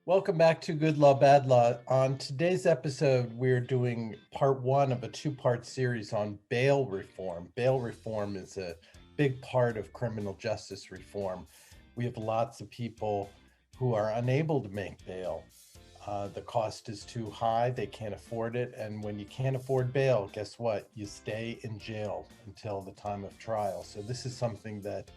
Welcome back to Good Law, Bad Law. On today's episode, we're doing part one of a two-part series on bail reform. Bail reform is a big part of criminal justice reform. We have lots of people who are unable to make bail. The cost is too high, they can't afford it, and when you can't afford bail, guess what? You stay in jail until the time of trial. So this is something that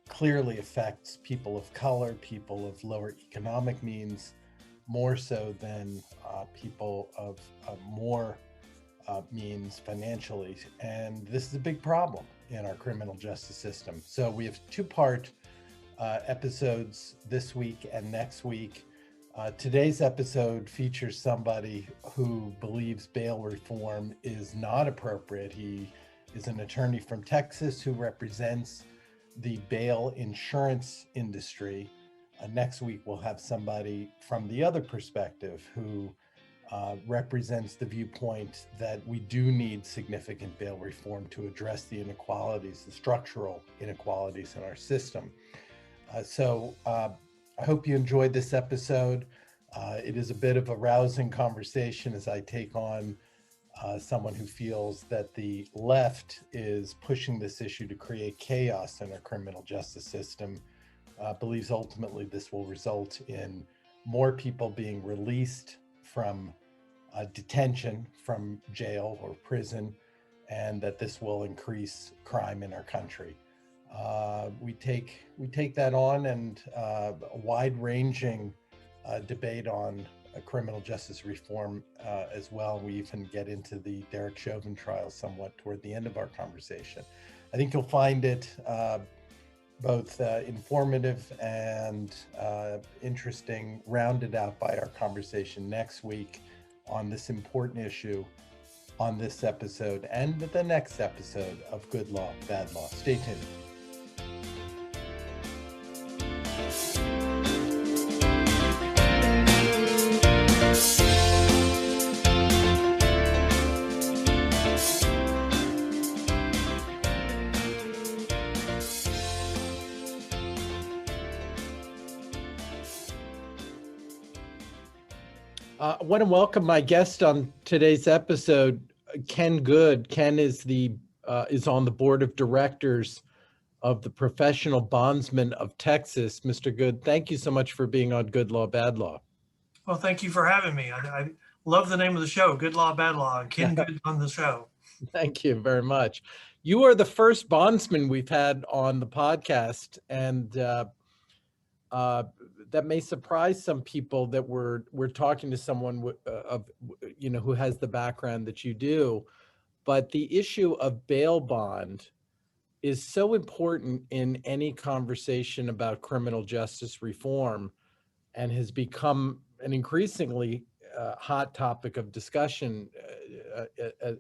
clearly affects people of color, people of lower economic means, more so than people of more means financially. And this is a big problem in our criminal justice system. So we have two-part episodes this week and next week. Today's episode features somebody who believes bail reform is not appropriate. He is an attorney from Texas who represents the bail insurance industry. Next week, we'll have somebody from the other perspective who represents the viewpoint that we do need significant bail reform to address the inequalities, the structural inequalities in our system. So I hope you enjoyed this episode. It is a bit of a rousing conversation as I take on someone who feels that the left is pushing this issue to create chaos in our criminal justice system, believes ultimately this will result in more people being released from detention, from jail or prison, and that this will increase crime in our country. We take that on, and a wide-ranging debate on criminal justice reform as well. We even get into the Derek Chauvin trial somewhat toward the end of our conversation. I think you'll find it both informative and interesting, rounded out by our conversation next week on this important issue on this episode and the next episode of Good Law, Bad Law. Stay tuned. I want to welcome my guest on today's episode, Ken Good. Ken is on the board of directors of the Professional Bondsmen of Texas. Mr. Good, thank you so much for being on Good Law, Bad Law. Well, thank you for having me. I love the name of the show, Good Law, Bad Law. Ken Good on the show. Thank you very much. You are the first bondsman we've had on the podcast, and that may surprise some people that we're talking to someone who has the background that you do, but the issue of bail bond is so important in any conversation about criminal justice reform, and has become an increasingly hot topic of discussion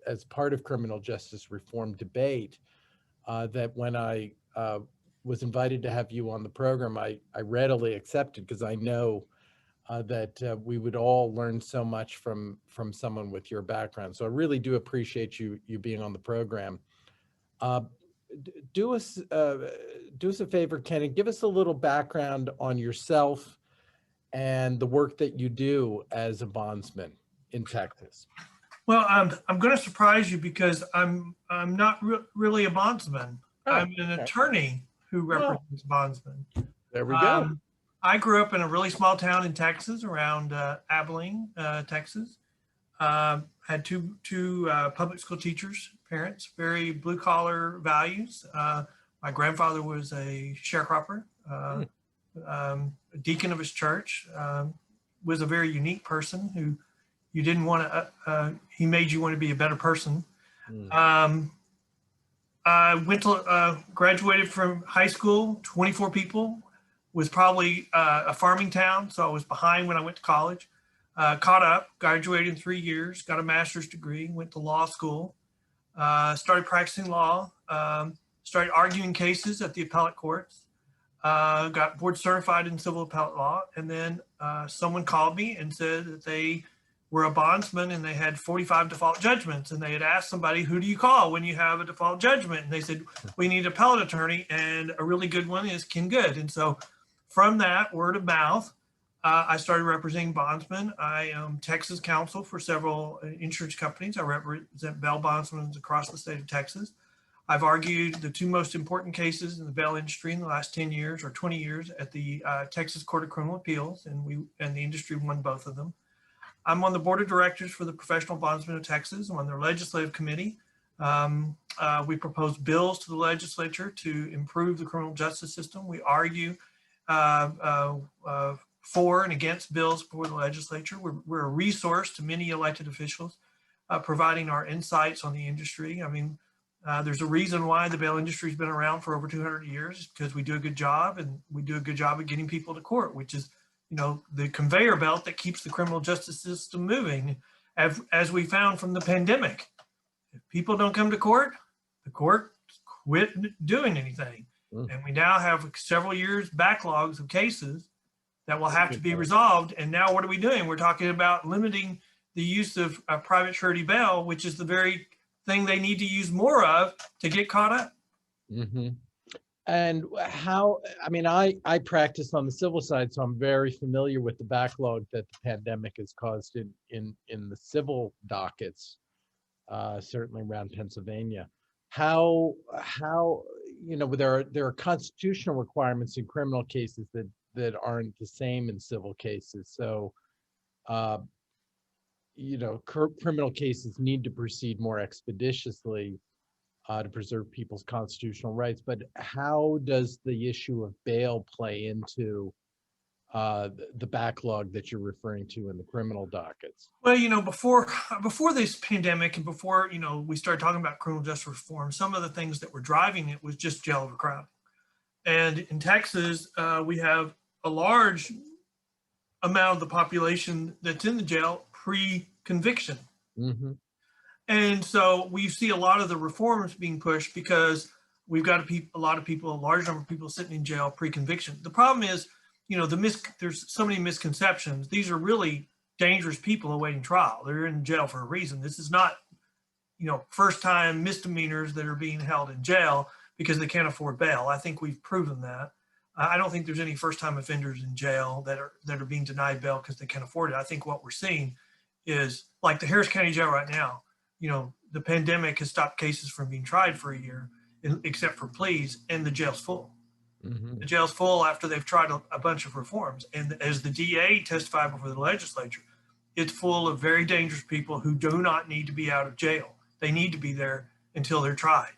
as part of criminal justice reform debate. That when I was invited to have you on the program, I readily accepted, because I know that we would all learn so much from someone with your background. So I really do appreciate you being on the program. Do us a favor, Ken, and give us a little background on yourself and the work that you do as a bondsman in Texas. Well, I'm going to surprise you, because I'm not really a bondsman. I'm an attorney who represents bondsmen. There we go. I grew up in a really small town in Texas, around Abilene, Texas. Had two public school teachers, parents, very blue collar values. My grandfather was a sharecropper, a deacon of his church, was a very unique person who you didn't want to, he made you want to be a better person. I went to, graduated from high school, 24 people, was probably a farming town, so I was behind when I went to college. Caught up, graduated in 3 years, got a master's degree, went to law school, started practicing law, started arguing cases at the appellate courts, got board certified in civil appellate law, and then someone called me and said that they were a bondsman and they had 45 default judgments, and they had asked somebody, who do you call when you have a default judgment? And they said, we need an appellate attorney, and a really good one is Ken Good. And so from that, word of mouth, I started representing bondsmen. I am Texas counsel for several insurance companies. I represent bail bondsmen across the state of Texas. I've argued the two most important cases in the bail industry in the last 10 years or 20 years at the Texas Court of Criminal Appeals, and the industry won both of them. I'm on the board of directors for the Professional Bondsmen of Texas. I'm on their legislative committee. We propose bills to the legislature to improve the criminal justice system. We argue for and against bills before the legislature. We're a resource to many elected officials, providing our insights on the industry. I mean, there's a reason why the bail industry has been around for over 200 years, because we do a good job, and we do a good job at getting people to court, which is, the conveyor belt that keeps the criminal justice system moving. As we found from the pandemic, if people don't come to court, the court quit doing anything. And we now have several years backlogs of cases that will have to be resolved. And now what are we doing? We're talking about limiting the use of private surety bail, which is the very thing they need to use more of to get caught up. Mm-hmm. And how, I mean, I practice on the civil side, so I'm very familiar with the backlog that the pandemic has caused in the civil dockets, certainly around Pennsylvania. How there are constitutional requirements in criminal cases that aren't the same in civil cases. So, criminal cases need to proceed more expeditiously to preserve people's constitutional rights. But how does the issue of bail play into the backlog that you're referring to in the criminal dockets? Well, before this pandemic and before, we started talking about criminal justice reform, some of the things that were driving it was just jail overcrowding. And in Texas, we have a large amount of the population that's in the jail pre-conviction. Mm-hmm. And so we see a lot of the reforms being pushed because we've got a large number of people sitting in jail pre-conviction. The problem is, there's so many misconceptions. These are really dangerous people awaiting trial. They're in jail for a reason. This is not, first-time misdemeanors that are being held in jail because they can't afford bail. I think we've proven that. I don't think there's any first-time offenders in jail that are being denied bail because they can't afford it. I think what we're seeing is, like the Harris County Jail right now, the pandemic has stopped cases from being tried for a year, except for pleas, and the jail's full. Mm-hmm. The jail's full after they've tried a bunch of reforms. And as the DA testified before the legislature, it's full of very dangerous people who do not need to be out of jail. They need to be there until they're tried.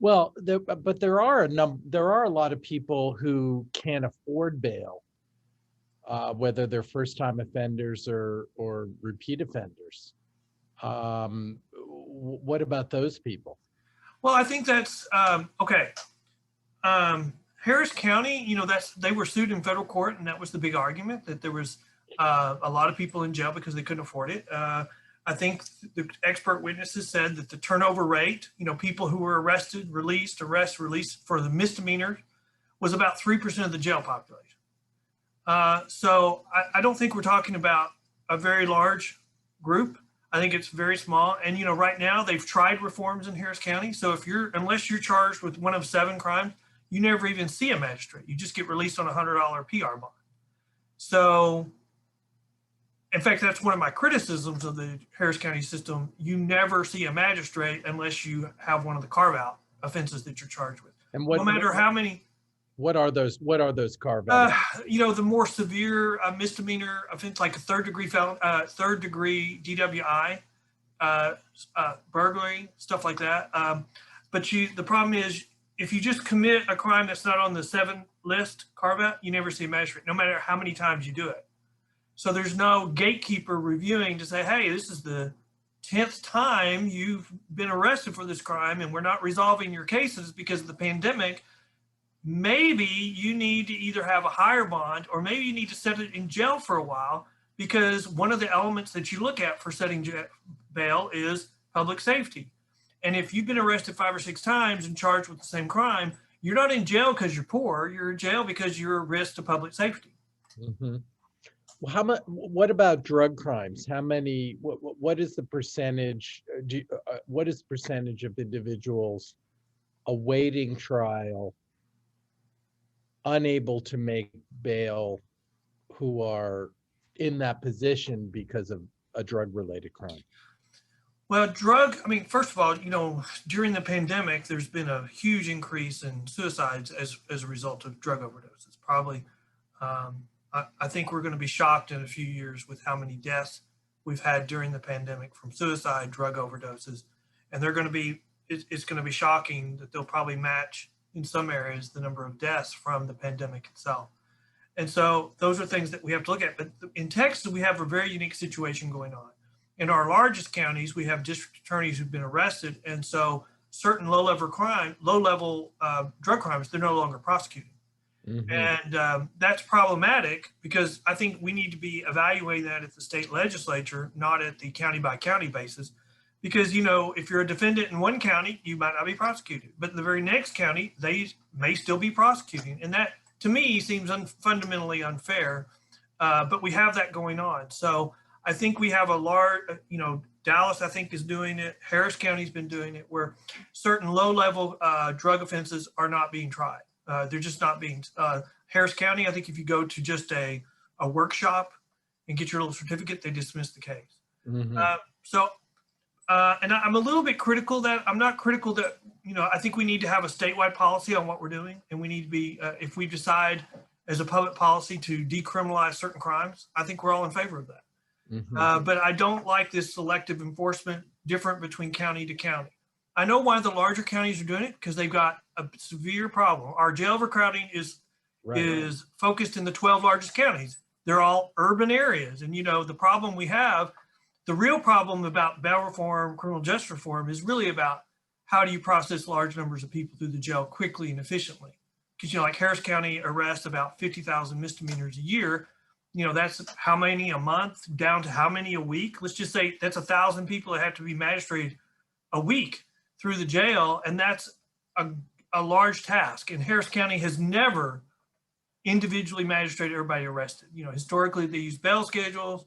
Well, but there are a lot of people who can't afford bail, whether they're first-time offenders or repeat offenders. What about those people? Well, I think that's okay. Harris County, they were sued in federal court, and that was the big argument, that there was a lot of people in jail because they couldn't afford it. I think the expert witnesses said that the turnover rate, people who were arrested, released for the misdemeanor, was about 3% of the jail population. So I don't think we're talking about a very large group. I think it's very small. And, right now they've tried reforms in Harris County. So unless you're charged with one of 7 crimes, you never even see a magistrate. You just get released on a $100 PR bond. So, in fact, that's one of my criticisms of the Harris County system. You never see a magistrate unless you have one of the carve-out offenses that you're charged with. And no matter how many. What are those carve-out? The more severe misdemeanor offense, like a third-degree DWI, burglary, stuff like that. But the problem is, if you just commit a crime that's not on the 7 list carve-out, you never see a magistrate, no matter how many times you do it. So there's no gatekeeper reviewing to say, hey, this is the 10th time you've been arrested for this crime and we're not resolving your cases because of the pandemic. Maybe you need to either have a higher bond, or maybe you need to set it in jail for a while, because one of the elements that you look at for setting bail is public safety. And if you've been arrested 5 or 6 times and charged with the same crime, you're not in jail because you're poor. You're in jail because you're a risk to public safety. Mm-hmm. Well, what about drug crimes? How many? What is the percentage? What is the percentage of individuals awaiting trial, unable to make bail, who are in that position because of a drug-related crime? Well, I mean, first of all, during the pandemic, there's been a huge increase in suicides as a result of drug overdoses. Probably, I think we're going to be shocked in a few years with how many deaths we've had during the pandemic from suicide, drug overdoses. And it's going to be shocking that they'll probably match in some areas the number of deaths from the pandemic itself. And so those are things that we have to look at. But in Texas, we have a very unique situation going on. In our largest counties, we have district attorneys who've been arrested. And so certain low-level drug crimes, they're no longer prosecuted. Mm-hmm. And that's problematic because I think we need to be evaluating that at the state legislature, not at the county by county basis. Because, if you're a defendant in one county, you might not be prosecuted. But in the very next county, they may still be prosecuting. And that, to me, seems fundamentally unfair. But we have that going on. So I think we have a large, Dallas, I think, is doing it. Harris County's been doing it, where certain low-level drug offenses are not being tried. They're just not being. Harris County, I think, if you go to just a workshop and get your little certificate, they dismiss the case. Mm-hmm. And I'm a little bit critical that I'm not critical that, I think we need to have a statewide policy on what we're doing. And we need to be, if we decide as a public policy to decriminalize certain crimes, I think we're all in favor of that. Mm-hmm. But I don't like this selective enforcement different between county to county. I know why the larger counties are doing it, because they've got a severe problem. Our jail overcrowding is focused in the 12 largest counties. They're all urban areas. And, the problem we have, the real problem about bail reform, criminal justice reform, is really about how do you process large numbers of people through the jail quickly and efficiently? Because, like Harris County arrests about 50,000 misdemeanors a year. That's how many a month down to how many a week? Let's just say that's 1,000 people that have to be magistrated a week through the jail. And that's a large task. And Harris County has never individually magistrated everybody arrested. Historically, they use bail schedules.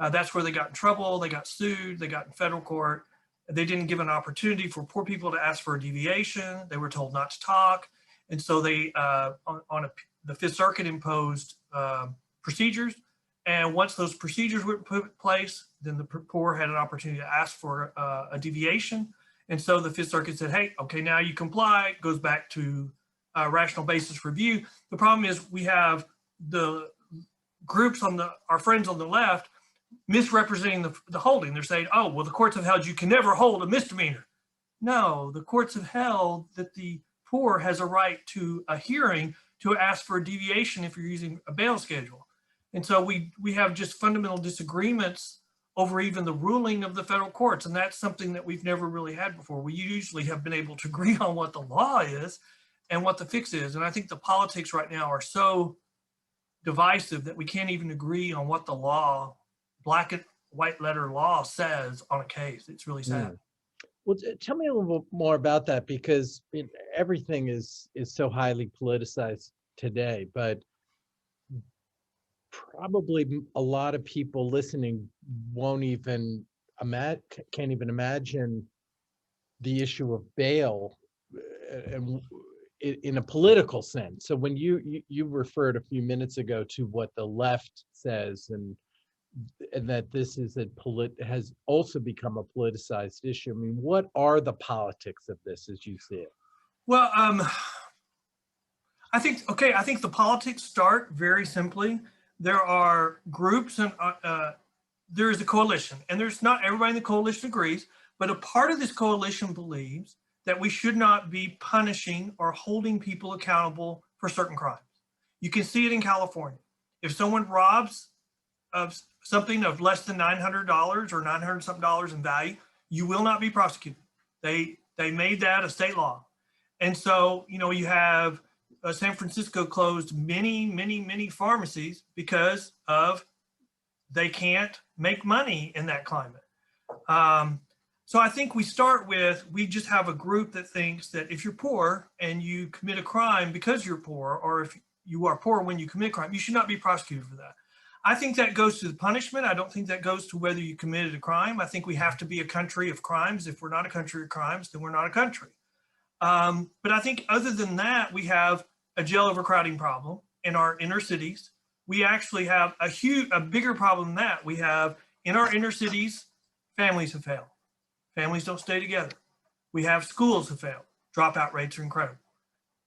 That's where they got in trouble. They got sued. They got in federal court. They didn't give an opportunity for poor people to ask for a deviation. They were told not to talk. And so they, the Fifth Circuit imposed procedures. And once those procedures were put in place, then the poor had an opportunity to ask for a deviation. And so the Fifth Circuit said, hey, okay, now you comply. It goes back to rational basis review. The problem is we have the groups our friends on the left misrepresenting the holding. They're saying, oh, well, the courts have held you can never hold a misdemeanor. No, the courts have held that the poor has a right to a hearing to ask for a deviation if you're using a bail schedule. And so we have just fundamental disagreements over even the ruling of the federal courts. And that's something that we've never really had before. We usually have been able to agree on what the law is and what the fix is. And I think the politics right now are so divisive that we can't even agree on what the law, black and white letter law, says on a case. It's really sad. Well, tell me a little bit more about that, because everything is so highly politicized today, but probably a lot of people listening can't even imagine the issue of bail in a political sense. So when you referred a few minutes ago to what the left says, and that this is has also become a politicized issue. I mean, what are the politics of this as you see it? Well, I think the politics start very simply. There are groups and there is a coalition, and there's not everybody in the coalition agrees, but a part of this coalition believes that we should not be punishing or holding people accountable for certain crimes. You can see it in California. If someone robs of something of less than $900 or $900 something in value, you will not be prosecuted. They made that a state law. And so, you have San Francisco closed many pharmacies because of they can't make money in that climate. So I think we just have a group that thinks that if you're poor and you commit a crime because you're poor, or if you are poor when you commit a crime, you should not be prosecuted for that. I think that goes to the punishment. I don't think that goes to whether you committed a crime. I think we have to be a country of crimes. If we're not a country of crimes, then we're not a country. But I think other than that, we have a jail overcrowding problem in our inner cities. we actually have a bigger problem than that. We have in our inner cities, families have failed. Families don't stay together. We have schools have failed. Dropout rates are incredible.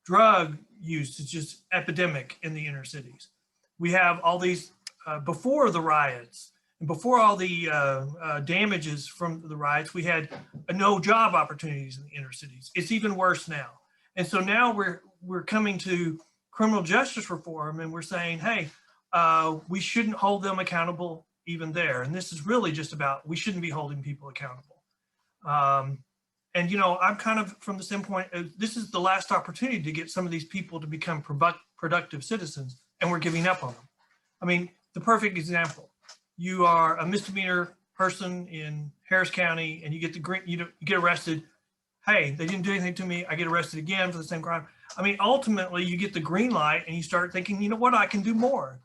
Drug use is just epidemic in the inner cities. We have all these, before the riots and before all the damages from the riots, we had no job opportunities in the inner cities. It's even worse now. And so now we're coming to criminal justice reform and we're saying, hey, we shouldn't hold them accountable even there. And this is really just about, we shouldn't be holding people accountable. And, you know, I'm kind of from the standpoint, this is the last opportunity to get some of these people to become productive citizens, and we're giving up on them. I mean, the perfect example, you are a misdemeanor person in Harris County and you get the green, you get arrested. Hey, they didn't do anything to me. I get arrested again for the same crime. I mean, ultimately you get the green light and you start thinking, you know what, I can do more.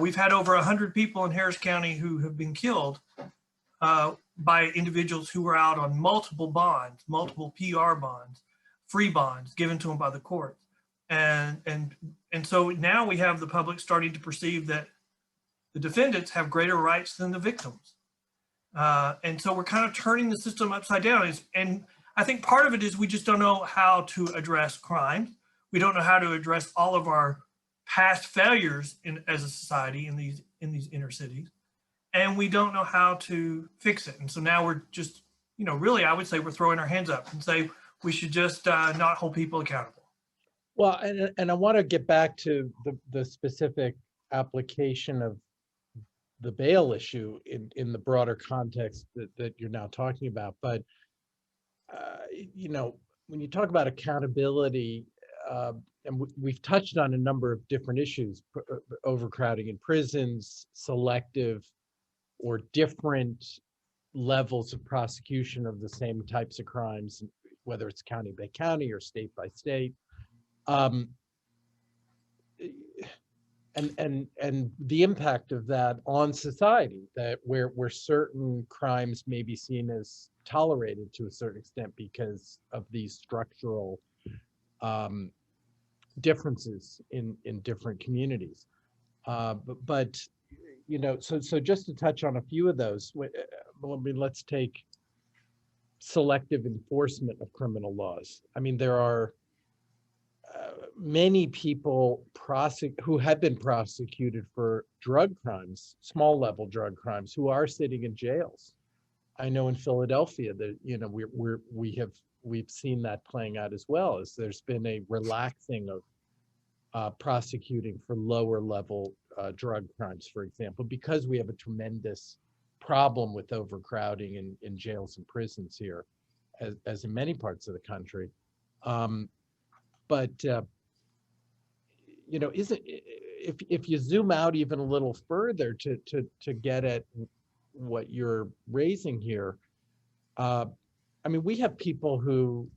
We've had over 100 people in Harris County who have been killed by individuals who were out on multiple bonds, multiple PR bonds, free bonds given to them by the courts. And so now we have the public starting to perceive that the defendants have greater rights than the victims. And so we're kind of turning the system upside down. And I think part of it is we just don't know how to address crime. We don't know how to address all of our past failures as a society in these inner cities. And we don't know how to fix it. And so now we're just, you know, really, I would say we're throwing our hands up and say we should just not hold people accountable. Well, and I want to get back to the specific application of the bail issue in the broader context that you're now talking about. But, you know, when you talk about accountability, and we've touched on a number of different issues, overcrowding in prisons, selective or different levels of prosecution of the same types of crimes, whether it's county by county or state by state. And the impact of that on society, that where certain crimes may be seen as tolerated to a certain extent because of these structural differences in different communities. But you know, so just to touch on a few of those, I mean, let's take selective enforcement of criminal laws. I mean, there are many people who have been prosecuted for drug crimes, small level drug crimes, who are sitting in jails. I know in Philadelphia that, you know, we've seen that playing out as well, as there's been a relaxing of prosecuting for lower level drug crimes, for example, because we have a tremendous problem with overcrowding in jails and prisons here, as in many parts of the country. But you know, if you zoom out even a little further to get at what you're raising here, I mean, we have people who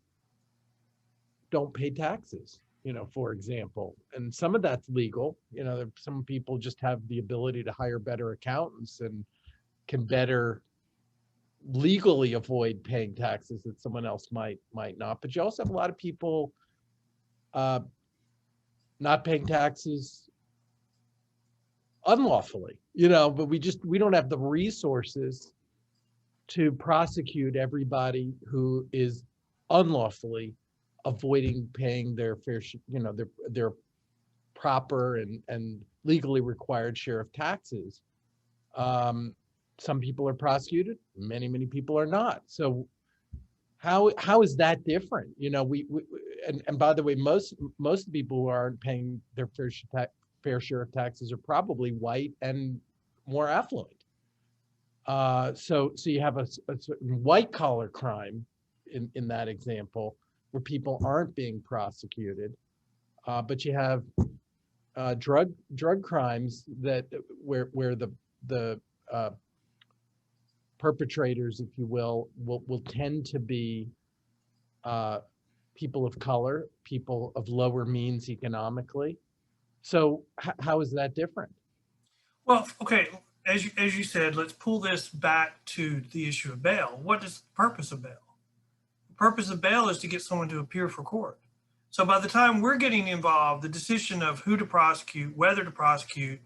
don't pay taxes, you know, for example, and some of that's legal. You know, some people just have the ability to hire better accountants and can better legally avoid paying taxes that someone else might not. But you also have a lot of people not paying taxes unlawfully, you know, but we don't have the resources to prosecute everybody who is unlawfully avoiding paying their fair, you know, their proper and legally required share of taxes. Some people are prosecuted, many people are not. So how is that different? You know, and by the way, most people who aren't paying their fair share of taxes are probably white and more affluent. So you have a certain white collar crime in that example where people aren't being prosecuted, but you have drug crimes where the perpetrators, if you will tend to be people of color, people of lower means economically. So how is that different? Well, okay, as you said, let's pull this back to the issue of bail. What is the purpose of bail? The purpose of bail is to get someone to appear for court. So by the time we're getting involved, the decision of who to prosecute, whether to prosecute,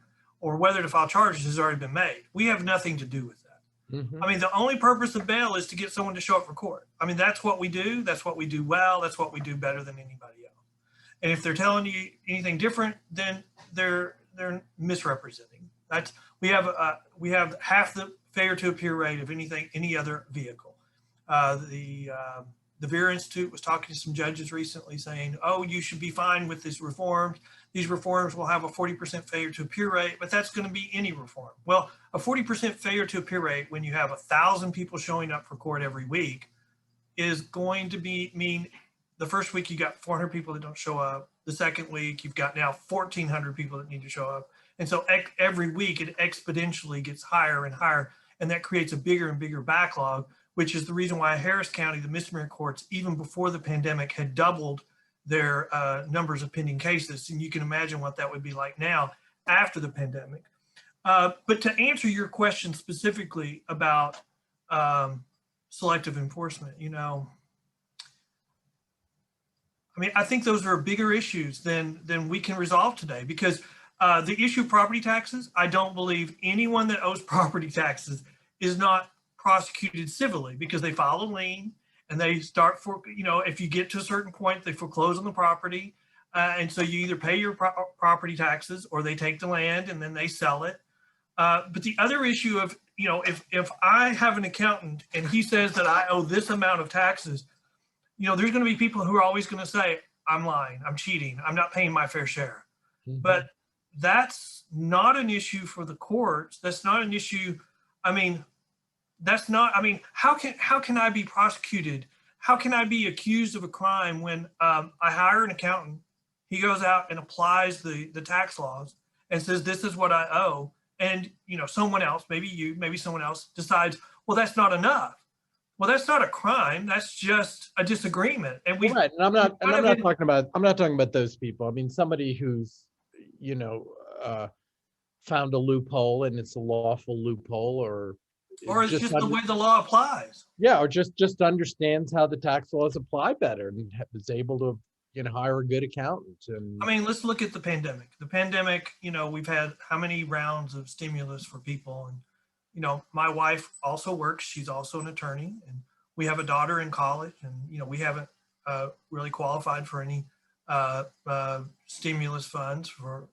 or whether to file charges has already been made. We have nothing to do with that. Mhm. I mean, the only purpose of bail is to get someone to show up for court. I mean, that's what we do. That's what we do well. That's what we do better than anybody else. And if they're telling you anything different, then they're misrepresenting. That's we have half the failure to appear rate of any other vehicle. The Vera Institute was talking to some judges recently saying, oh, you should be fine with these reforms. These reforms will have a 40% failure to appear rate, but that's going to be any reform. Well, a 40% failure to appear rate when you have 1,000 people showing up for court every week is going to mean the first week you got 400 people that don't show up. The second week you've got now 1,400 people that need to show up. And so every week it exponentially gets higher and higher, and that creates a bigger and bigger backlog, which is the reason why Harris County, the misdemeanor courts, even before the pandemic, had doubled their numbers of pending cases. And you can imagine what that would be like now after the pandemic. But to answer your question specifically about selective enforcement, I mean, I think those are bigger issues than we can resolve today, because the issue of property taxes, I don't believe anyone that owes property taxes is not prosecuted civilly, because they file a lien and they start if you get to a certain point, they foreclose on the property. And so you either pay your property taxes or they take the land and then they sell it. But the other issue of, if I have an accountant and he says that I owe this amount of taxes, there's going to be people who are always going to say, I'm lying, I'm cheating, I'm not paying my fair share. Mm-hmm. But that's not an issue for the courts. That's not an issue. How can I be prosecuted? How can I be accused of a crime when I hire an accountant, he goes out and applies the tax laws and says, this is what I owe. And, someone else, maybe you, maybe someone else decides, well, that's not enough. Well, that's not a crime. That's just a disagreement. And right. And I'm not talking about those people. I mean, somebody who's, found a loophole and it's a lawful loophole, or it's just the way the law applies. Yeah, or just understands how the tax laws apply better and is able to, hire a good accountant. And I mean, let's look at the pandemic. The pandemic, we've had how many rounds of stimulus for people, and my wife also works. She's also an attorney, and we have a daughter in college, and we haven't really qualified for any stimulus funds for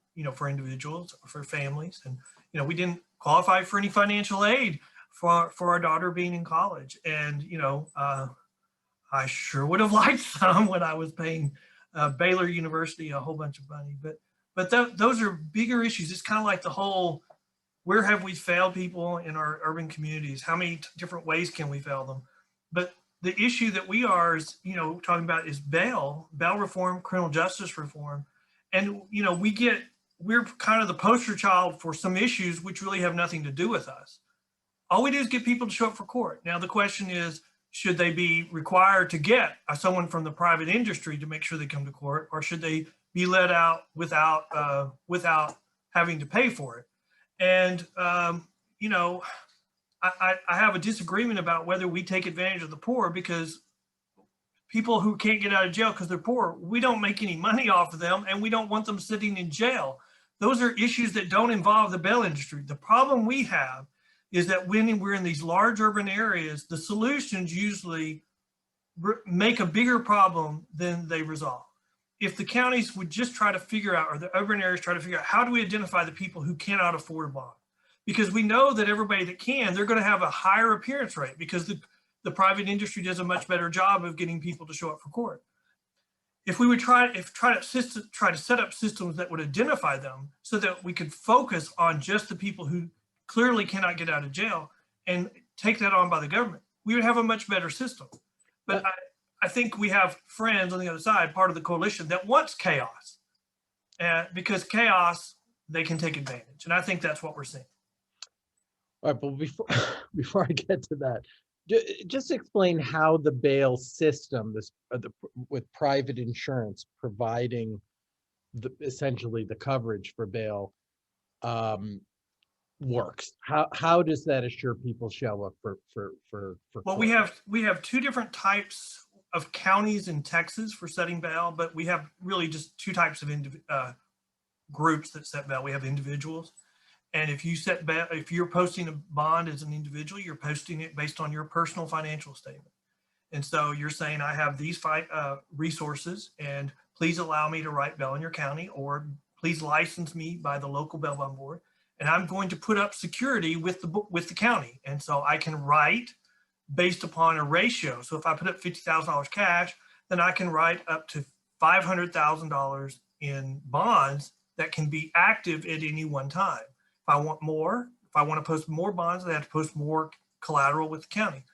individuals or for families, and we didn't qualify for any financial aid for our daughter being in college. And I sure would have liked some when I was paying Baylor University a whole bunch of money, but those are bigger issues. It's kind of like the whole, where have we failed people in our urban communities? How many different ways can we fail them? But the issue that we are is, talking about is bail reform, criminal justice reform. And, we're kind of the poster child for some issues which really have nothing to do with us. All we do is get people to show up for court. Now, the question is, should they be required to get someone from the private industry to make sure they come to court, or should they be let out without having to pay for it? And, I have a disagreement about whether we take advantage of the poor, because people who can't get out of jail because they're poor, we don't make any money off of them, and we don't want them sitting in jail. Those are issues that don't involve the bail industry. The problem we have is that when we're in these large urban areas, the solutions usually make a bigger problem than they resolve. If the counties would just try to figure out, or the urban areas try to figure out, how do we identify the people who cannot afford a bond? Because we know that everybody that can, they're going to have a higher appearance rate, because the private industry does a much better job of getting people to show up for court. If we would try to set up systems that would identify them, so that we could focus on just the people who clearly cannot get out of jail and take that on by the government, we would have a much better system. But I think we have friends on the other side, part of the coalition, that wants chaos, because chaos, they can take advantage. And I think that's what we're seeing. All right, but before I get to that, just explain how the bail system, with private insurance providing essentially the coverage for bail, works. How does that assure people show up for well, court? we have two different types of counties in Texas for setting bail, but we have really just two types of groups that set bail. We have individuals, And if if you're posting a bond as an individual, you're posting it based on your personal financial statement. And so you're saying, I have these resources, and please allow me to write bail in your county, or please license me by the local bail bond board. And I'm going to put up security with the county. And so I can write based upon a ratio. So if I put up $50,000 cash, then I can write up to $500,000 in bonds that can be active at any one time. If I want more, if I want to post more bonds, I have to post more collateral with the county.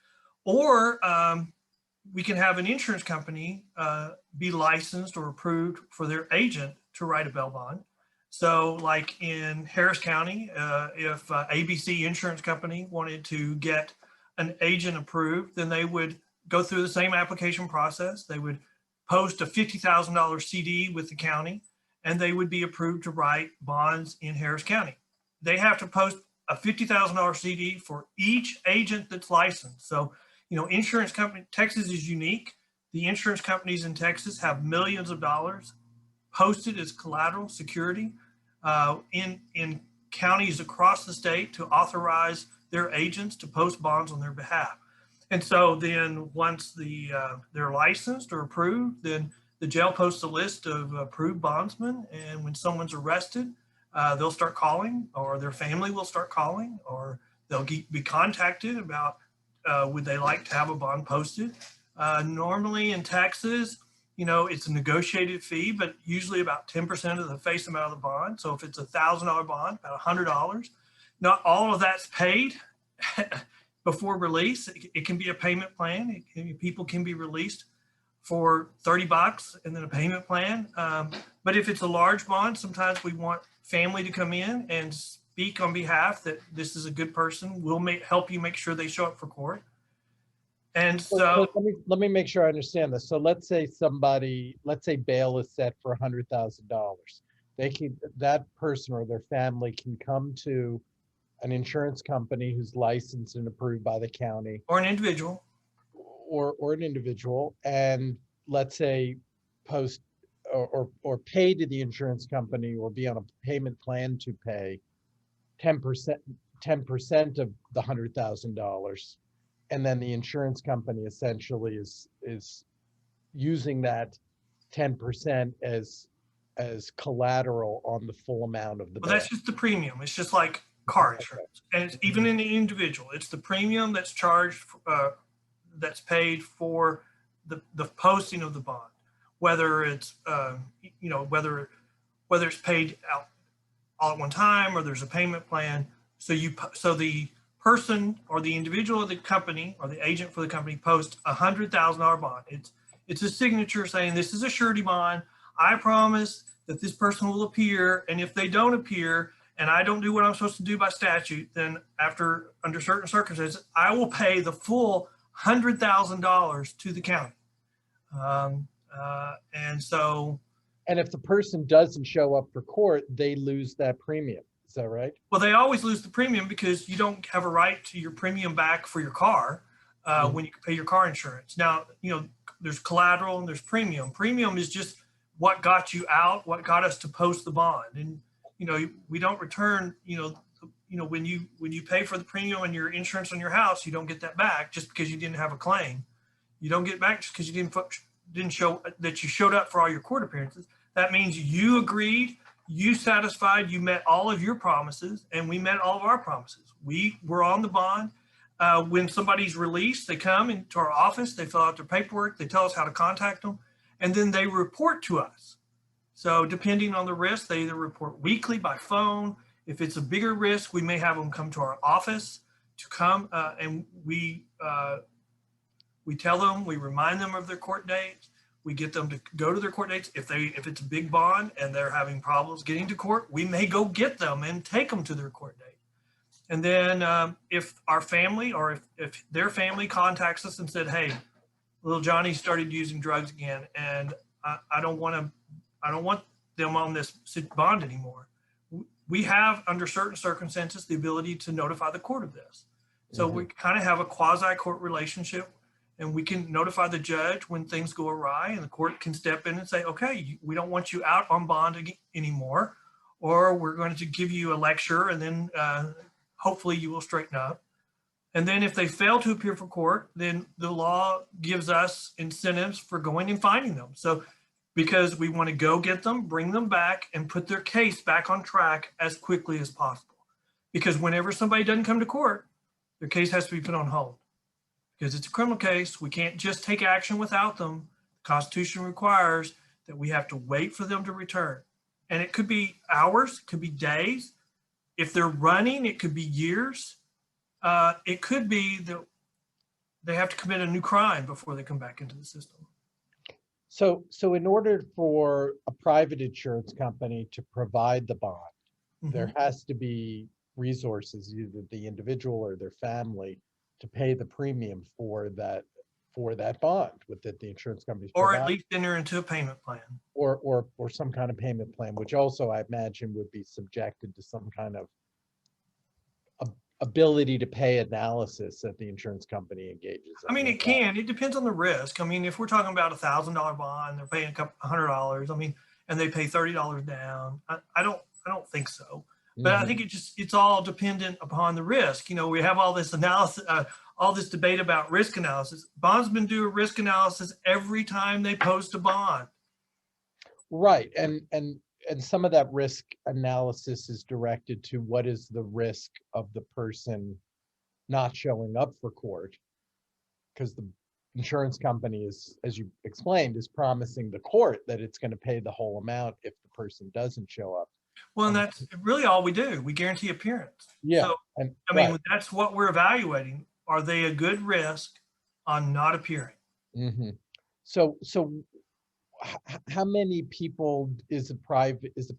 Or we can have an insurance company be licensed or approved for their agent to write a bail bond. So like in Harris County, if ABC Insurance Company wanted to get an agent approved, then they would go through the same application process. They would post a $50,000 CD with the county, and they would be approved to write bonds in Harris County. They have to post a $50,000 CD for each agent that's licensed. So, insurance company, Texas is unique. The insurance companies in Texas have millions of dollars posted as collateral security in counties across the state to authorize their agents to post bonds on their behalf. And so then once they're licensed or approved, then the jail posts a list of approved bondsmen. And when someone's arrested, they'll start calling, or their family will start calling, or they'll be contacted about would they like to have a bond posted. Normally in Texas, it's a negotiated fee, but usually about 10% of the face amount of the bond. So if it's $1,000 bond, about $100. Not all of that's paid before release. It can be a payment plan. People can be released for $30 and then a payment plan. But if it's a large bond, sometimes we want family to come in and speak on behalf that this is a good person. We'll help you make sure they show up for court. And so let me make sure I understand this. So let's say bail is set for $100,000. That person or their family can come to an insurance company who's licensed and approved by the county, or an individual, or an individual, and let's say post or pay to the insurance company, or be on a payment plan to pay 10% of the $100,000. And then the insurance company essentially is using that 10% as collateral on the full amount of the bill. Well, that's just the premium. It's just like car insurance. And it's even in the individual, it's the premium that's charged, that's paid for the posting of the bond, whether it's, whether it's paid out all at one time, or there's a payment plan. So the person or the individual of the company or the agent for the company posts a $100,000 bond. It's a signature saying, this is a surety bond. I promise that this person will appear. And if they don't appear, and I don't do what I'm supposed to do by statute, then under certain circumstances, I will pay the full $100,000 to the county. And if the person doesn't show up for court, they lose that premium. Is that right? Well, they always lose the premium, because you don't have a right to your premium back for your car when you pay your car insurance. Now, there's collateral and there's premium. Premium is just what got you out, what got us to post the bond. And, we don't return, when you pay for the premium and your insurance on your house, you don't get that back just because you didn't have a claim. You don't get it back just because you didn't show that you showed up for all your court appearances. That means you agreed, you satisfied, you met all of your promises, and we met all of our promises. We were on the bond. When somebody's released, they come into our office, they fill out their paperwork, they tell us how to contact them, and then they report to us. So depending on the risk, they either report weekly by phone. If it's a bigger risk, we may have them come to our office to come, and we tell them, we remind them of their court dates. We get them to go to their court dates. If it's a big bond and they're having problems getting to court, we may go get them and take them to their court date. And then if our family, or if their family contacts us and said, hey, little Johnny started using drugs again, and I don't want them on this bond anymore. We have, under certain circumstances, the ability to notify the court of this. So we kind of have a quasi-court relationship, and we can notify the judge when things go awry, and the court can step in and say, okay, we don't want you out on bond anymore. or we're going to give you a lecture, and then hopefully you will straighten up. And then if they fail to appear for court, then the law gives us incentives for going and finding them. So because we want to go get them, bring them back, and put their case back on track as quickly as possible. Because whenever somebody doesn't come to court, their case has to be put on hold. Because it's a criminal case, we can't just take action without them. The Constitution requires that we have to wait for them to return. And it could be hours, it could be days. If they're running, it could be years. It could be that they have to commit a new crime before they come back into the system. So in order for a private insurance company to provide the bond, there has to be resources, either the individual or their family, to pay the premium for that bond with that the insurance companies or provide. at least enter into a payment plan, or some kind of payment plan, which also I imagine would be subjected to some kind of ability to pay analysis that the insurance company engages in. I mean, it can. It depends on the risk. I mean, if we're talking about $1,000 bond, they're paying $100. I mean, and they pay $30 down. I don't think so. But I think it's all dependent upon the risk. You know, we have all this analysis, all this debate about risk analysis. Bondsmen do a risk analysis every time they post a bond. Right, and some of that risk analysis is directed to what is the risk of the person not showing up for court, because the insurance company is, as you explained, is promising the court that it's going to pay the whole amount if the person doesn't show up. Well, and that's really all we do. We guarantee appearance. Yeah. So, And I mean, that's what we're evaluating. Are they a good risk on not appearing? So how many people is the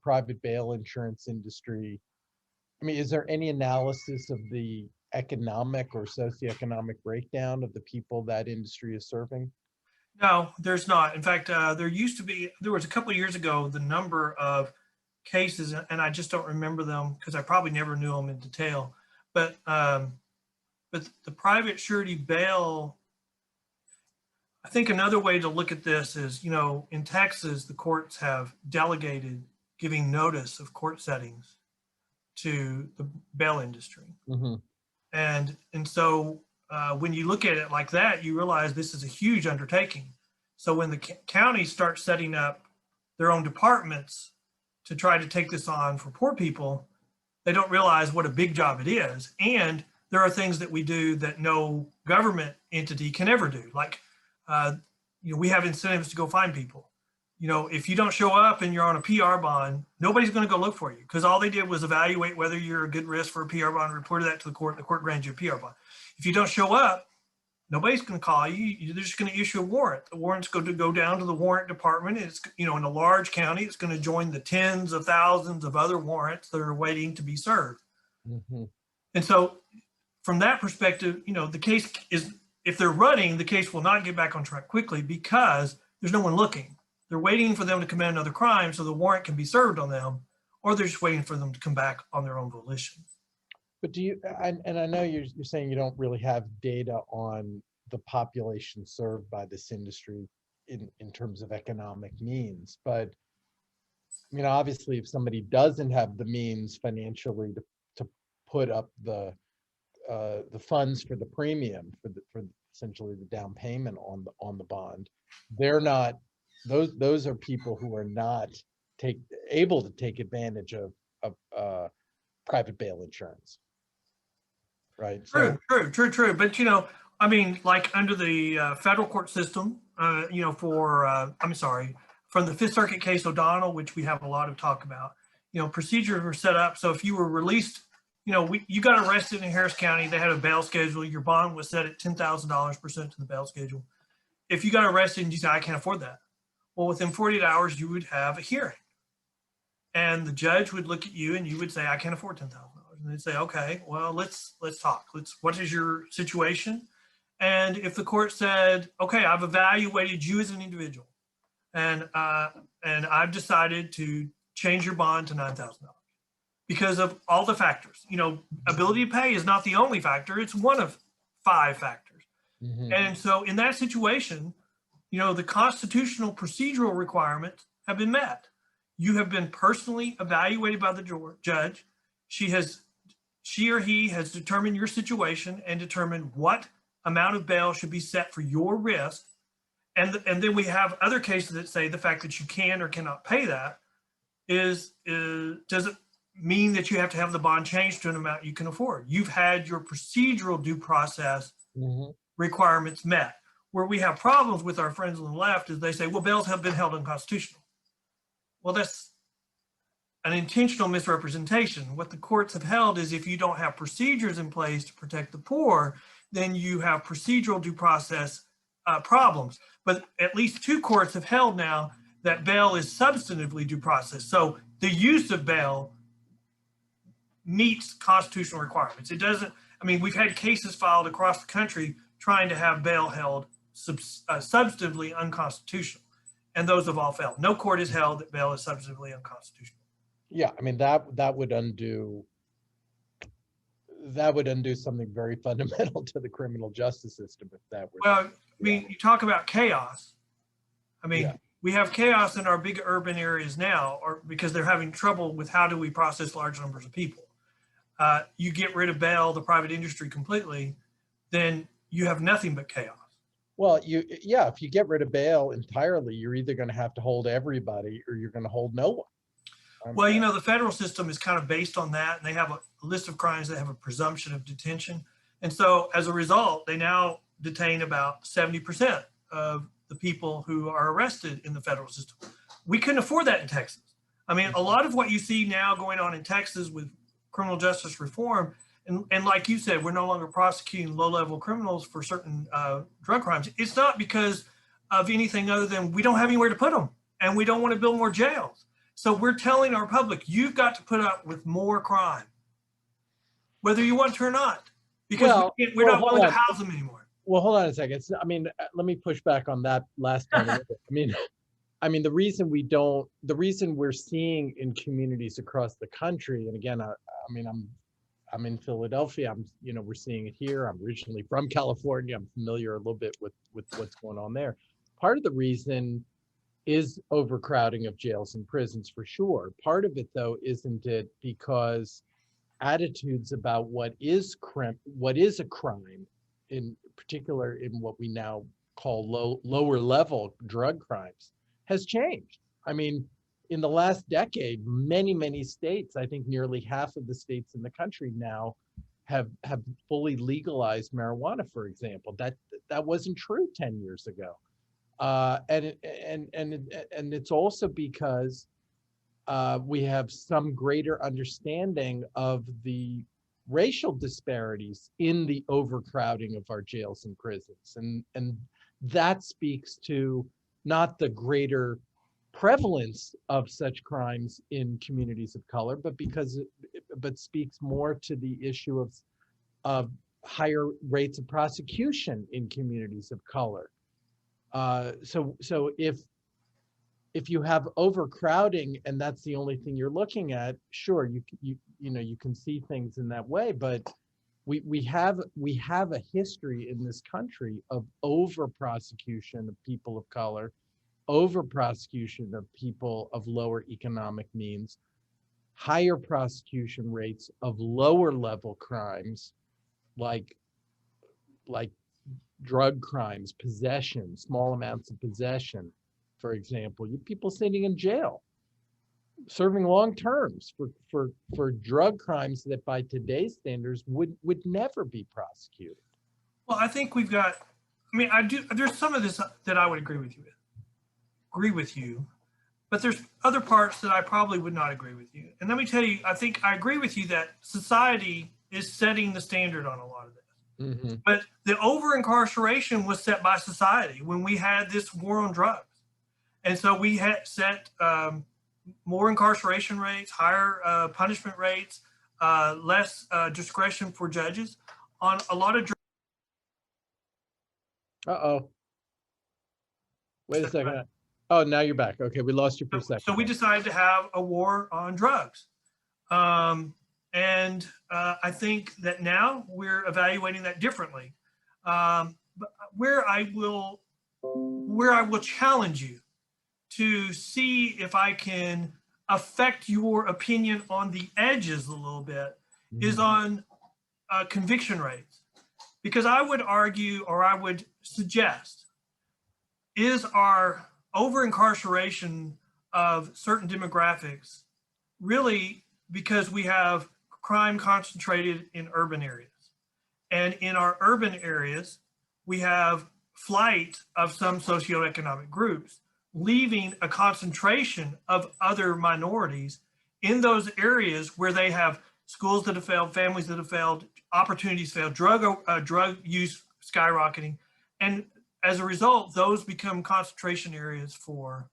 private bail insurance industry? I mean, is there any analysis of the economic or socioeconomic breakdown of the people that industry is serving? No, there's not. In fact, there was a couple of years ago, the number of cases, and I just don't remember them because I probably never knew them in detail, but the private surety bail, I think another way to look at this is, you know, in Texas, the courts have delegated giving notice of court settings to the bail industry. And so when you look at it like that, you realize this is a huge undertaking. So when the counties start setting up their own departments to try to take this on for poor people, they don't realize what a big job it is. And there are things that we do that no government entity can ever do. Like, you know, we have incentives to go find people. You know, if you don't show up and you're on a PR bond, nobody's going to go look for you, because all they did was evaluate whether you're a good risk for a PR bond, reported that to the court, and the court granted you a PR bond. If you don't show up, nobody's going to call you. They're just going to issue a warrant. The warrant's going to go down to the warrant department. It's, you know, in a large county, it's going to join the tens of thousands of other warrants that are waiting to be served. And so from that perspective, you know, the case is, if they're running, the case will not get back on track quickly because there's no one looking. They're waiting for them to commit another crime so the warrant can be served on them, or they're just waiting for them to come back on their own volition. But do you, and I know you're saying you don't really have data on the population served by this industry in terms of economic means, but I mean, obviously, if somebody doesn't have the means financially to put up the funds for the premium for essentially the down payment on the bond, they're not, those are people who are not able to take advantage of private bail insurance, right? True. But, you know, I mean, like under the federal court system, you know, from the Fifth Circuit case O'Donnell, which we have a lot of talk about, you know, procedures were set up. So if you were released, you know, you got arrested in Harris County, they had a bail schedule. Your bond was set at $10,000 pursuant to the bail schedule. If you got arrested and you said, I can't afford that, well, within 48 hours, you would have a hearing. And the judge would look at you and you would say, I can't afford $10,000. And they'd say, okay, well, let's talk. What is your situation? And if the court said, okay, I've evaluated you as an individual, and I've decided to change your bond to $9,000 because of all the factors. You know, ability to pay is not the only factor. It's one of 5 factors. And so in that situation, you know, the constitutional procedural requirements have been met. You have been personally evaluated by the judge. She or he has determined your situation and determined what amount of bail should be set for your risk. And then we have other cases that say the fact that you can or cannot pay that doesn't mean that you have to have the bond changed to an amount you can afford. You've had your procedural due process requirements met. Where we have problems with our friends on the left is they say, well, bails have been held unconstitutional. Well, that's an intentional misrepresentation. What the courts have held is if you don't have procedures in place to protect the poor, then you have procedural due process problems. But at least 2 courts have held now that bail is substantively due process. So the use of bail meets constitutional requirements. It doesn't, I mean, we've had cases filed across the country trying to have bail held substantively unconstitutional, and those have all failed. No court has held that bail is substantively unconstitutional. Yeah, I mean, that would undo something very fundamental to the criminal justice system if that were. Well, I mean, you talk about chaos. I mean, we have chaos in our big urban areas now, or because they're having trouble with how do we process large numbers of people. You get rid of bail, the private industry completely, then you have nothing but chaos. Well, if you get rid of bail entirely, you're either going to have to hold everybody or you're going to hold no one. Well, you know, the federal system is kind of based on that, and they have a list of crimes that have a presumption of detention. And so as a result, they now detain about 70% of the people who are arrested in the federal system. We couldn't afford that in Texas. I mean, a lot of what you see now going on in Texas with criminal justice reform, and like you said, we're no longer prosecuting low-level criminals for certain drug crimes. It's not because of anything other than we don't have anywhere to put them, and we don't want to build more jails. So we're telling our public, you've got to put up with more crime, whether you want to or not, because we're not willing to house them anymore. Well, hold on a second. I mean, let me push back on that last part of it. I mean, the reason we're seeing in communities across the country, and again, I'm in Philadelphia. We're seeing it here. I'm originally from California. I'm familiar a little bit with what's going on there. Part of the reason is overcrowding of jails and prisons for sure. Part of it, though, isn't it because attitudes about what is a crime, in particular in what we now call lower level drug crimes, has changed. I mean, in the last decade, many states, I think nearly half of the states in the country now have fully legalized marijuana, for example. That wasn't true 10 years ago. And it's also because we have some greater understanding of the racial disparities in the overcrowding of our jails and prisons. And that speaks to not the greater prevalence of such crimes in communities of color, but speaks more to the issue of higher rates of prosecution in communities of color. So if you have overcrowding and that's the only thing you're looking at, sure, you can see things in that way, but we have a history in this country of over prosecution of people of color, over prosecution of people of lower economic means, higher prosecution rates of lower level crimes like drug crimes, possession, small amounts of possession, for example. You people sitting in jail, serving long terms for drug crimes that by today's standards would never be prosecuted. Well, I think there's some of this that I would agree with you, but there's other parts that I probably would not agree with you. And let me tell you, I think I agree with you that society is setting the standard on a lot of this. Mm-hmm. But the over-incarceration was set by society when we had this war on drugs. And so we had set more incarceration rates, higher punishment rates, less discretion for judges on a lot of drugs. Uh-oh. Wait a second. Oh, now you're back. Okay, we lost you for a second. So we decided to have a war on drugs. And I think that now we're evaluating that differently. But where I will challenge you to see if I can affect your opinion on the edges a little bit is on conviction rates. Because I would argue, or I would suggest, is our over incarceration of certain demographics really because we have crime concentrated in urban areas? And in our urban areas, we have flight of some socioeconomic groups, leaving a concentration of other minorities in those areas where they have schools that have failed, families that have failed, opportunities failed, drug use skyrocketing. And as a result, those become concentration areas for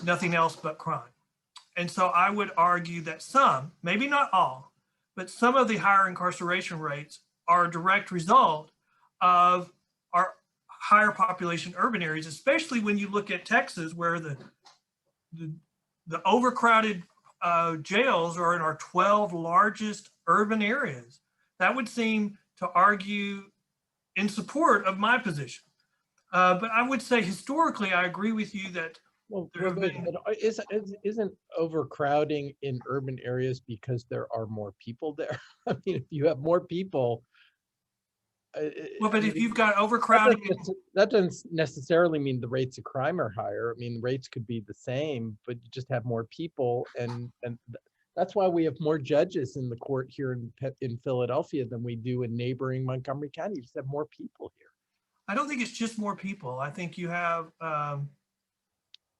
nothing else but crime. And so I would argue that some, maybe not all, but some of the higher incarceration rates are a direct result of our higher population urban areas, especially when you look at Texas, where the overcrowded jails are in our 12 largest urban areas. That would seem to argue in support of my position. But I would say historically, I agree with you that Well, there have been. isn't overcrowding in urban areas because there are more people there? I mean, if you have more people, Well, but I if mean, you've got overcrowding, that doesn't necessarily mean the rates of crime are higher. I mean, rates could be the same, but you just have more people, and that's why we have more judges in the court here in Philadelphia than we do in neighboring Montgomery County. You just have more people here. I don't think it's just more people. I think you have, I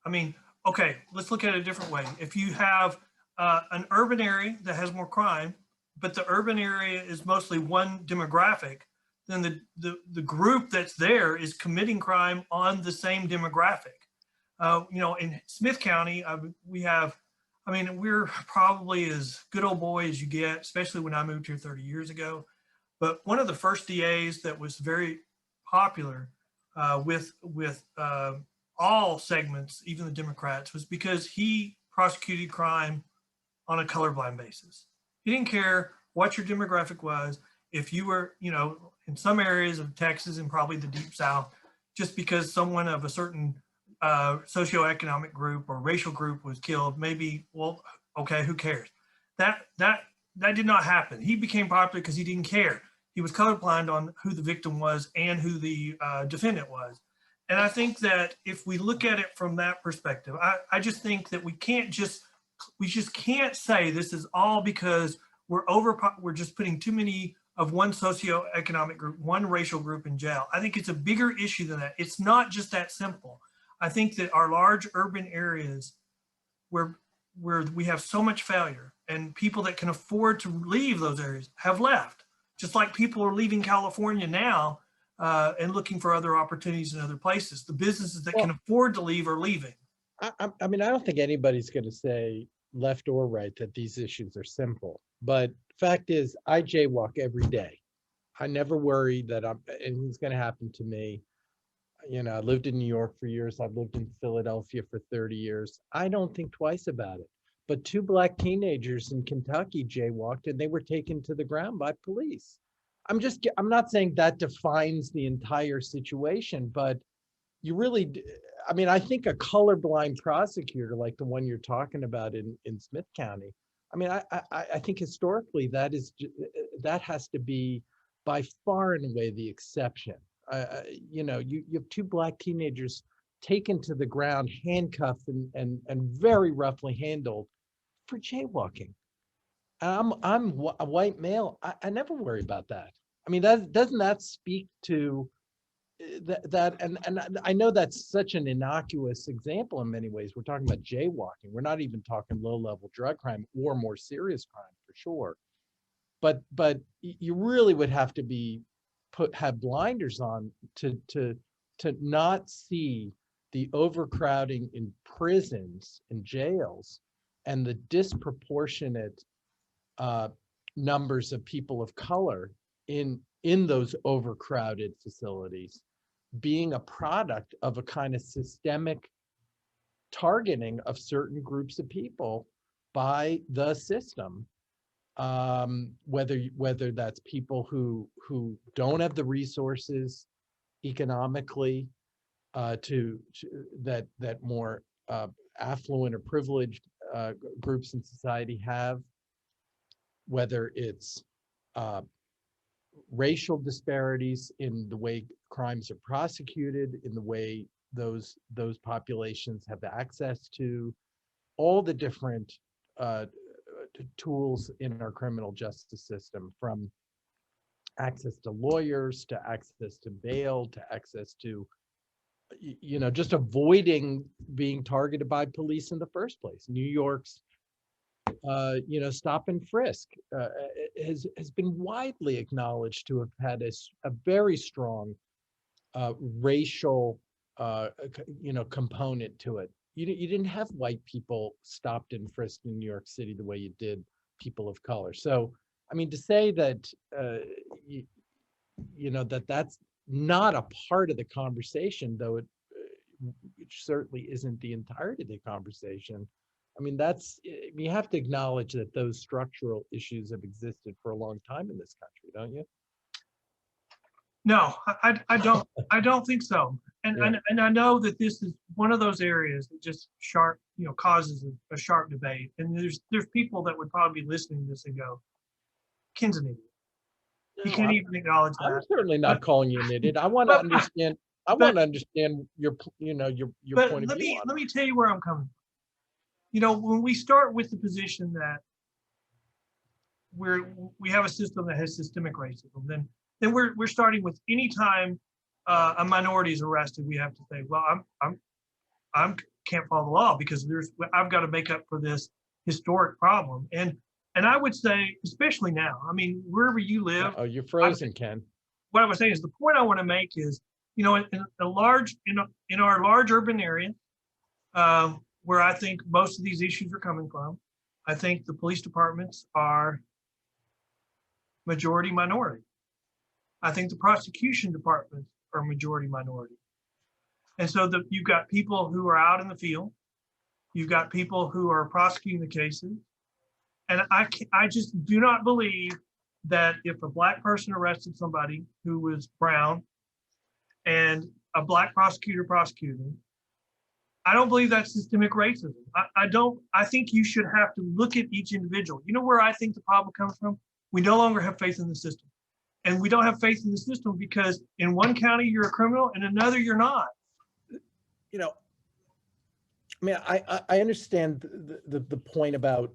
mean, okay, let's look at it a different way. If you have an urban area that has more crime, but the urban area is mostly one demographic, then the group that's there is committing crime on the same demographic. You know, in Smith County, we have, I mean, we're probably as good old boy as you get, especially when I moved here 30 years ago. But one of the first DAs that was very popular with all segments, even the Democrats, was because he prosecuted crime on a colorblind basis. He didn't care what your demographic was. If you were, you know, in some areas of Texas and probably the Deep South, just because someone of a certain socioeconomic group or racial group was killed, maybe, well, okay, who cares? That did not happen. He became popular because he didn't care. He was colorblind on who the victim was and who the defendant was. And I think that if we look at it from that perspective, I just think that we just can't say this is all because we're just putting too many of one socioeconomic group, one racial group in jail. I think it's a bigger issue than that. It's not just that simple. I think that our large urban areas where we have so much failure and people that can afford to leave those areas have left, just like people are leaving California now and looking for other opportunities in other places. The businesses that can afford to leave are leaving. I mean, I don't think anybody's going to say left or right that these issues are simple, but fact is I jaywalk every day. I never worry that anything's going to happen to me. You know, I lived in New York for years. I've lived in Philadelphia for 30 years. I don't think twice about it. But 2 black teenagers in Kentucky jaywalked and they were taken to the ground by police. I'm not saying that defines the entire situation, but you really, I mean, I think a colorblind prosecutor like the one you're talking about in Smith County, I mean, I think historically that has to be by far and away the exception. You know, you have 2 black teenagers taken to the ground, handcuffed and very roughly handled for jaywalking. I'm a white male. I never worry about that. I mean, doesn't that speak to that? And I know that's such an innocuous example in many ways. We're talking about jaywalking. We're not even talking low-level drug crime or more serious crime for sure. But you really would have to have blinders on to not see the overcrowding in prisons and jails and the disproportionate numbers of people of color in those overcrowded facilities being a product of a kind of systemic targeting of certain groups of people by the system, whether that's people who don't have the resources economically that more affluent or privileged groups in society have, whether it's racial disparities in the way crimes are prosecuted, in the way those populations have access to all the different tools in our criminal justice system, from access to lawyers, to access to bail, to access to, just avoiding being targeted by police in the first place. New York's stop and frisk has been widely acknowledged to have had a very strong racial component to it. You didn't have white people stopped and frisked in New York City the way you did people of color. So, I mean, to say that that's not a part of the conversation, though it certainly isn't the entirety of the conversation. I mean, you have to acknowledge that those structural issues have existed for a long time in this country, don't you? No, I don't. I don't think so. And, Yeah. and I know that this is one of those areas that just causes a sharp debate. And there's people that would probably be listening to this and go, Ken's an idiot. He can't even acknowledge I'm that. certainly not calling you an idiot. I want to understand. I want to understand your point of view. Let me tell you where I'm coming from. When we start with the position that we have a system that has systemic racism, then we're starting with any time a minority is arrested, we have to say, well, I'm can't follow the law because I've got to make up for this historic problem. And I would say, especially now, I mean, wherever you live. Oh, you're frozen, Ken. What I was saying is the point I want to make is, in our large urban area, where I think most of these issues are coming from, I think the police departments are majority minority. I think the prosecution departments are majority minority. And so you've got people who are out in the field, you've got people who are prosecuting the cases. And I just do not believe that if a Black person arrested somebody who was brown and a Black prosecutor prosecuted, I don't believe that's systemic racism. I think you should have to look at each individual. You know where I think the problem comes from? We no longer have faith in the system. And we don't have faith in the system because in one county you're a criminal and another you're not. I mean, I understand the point about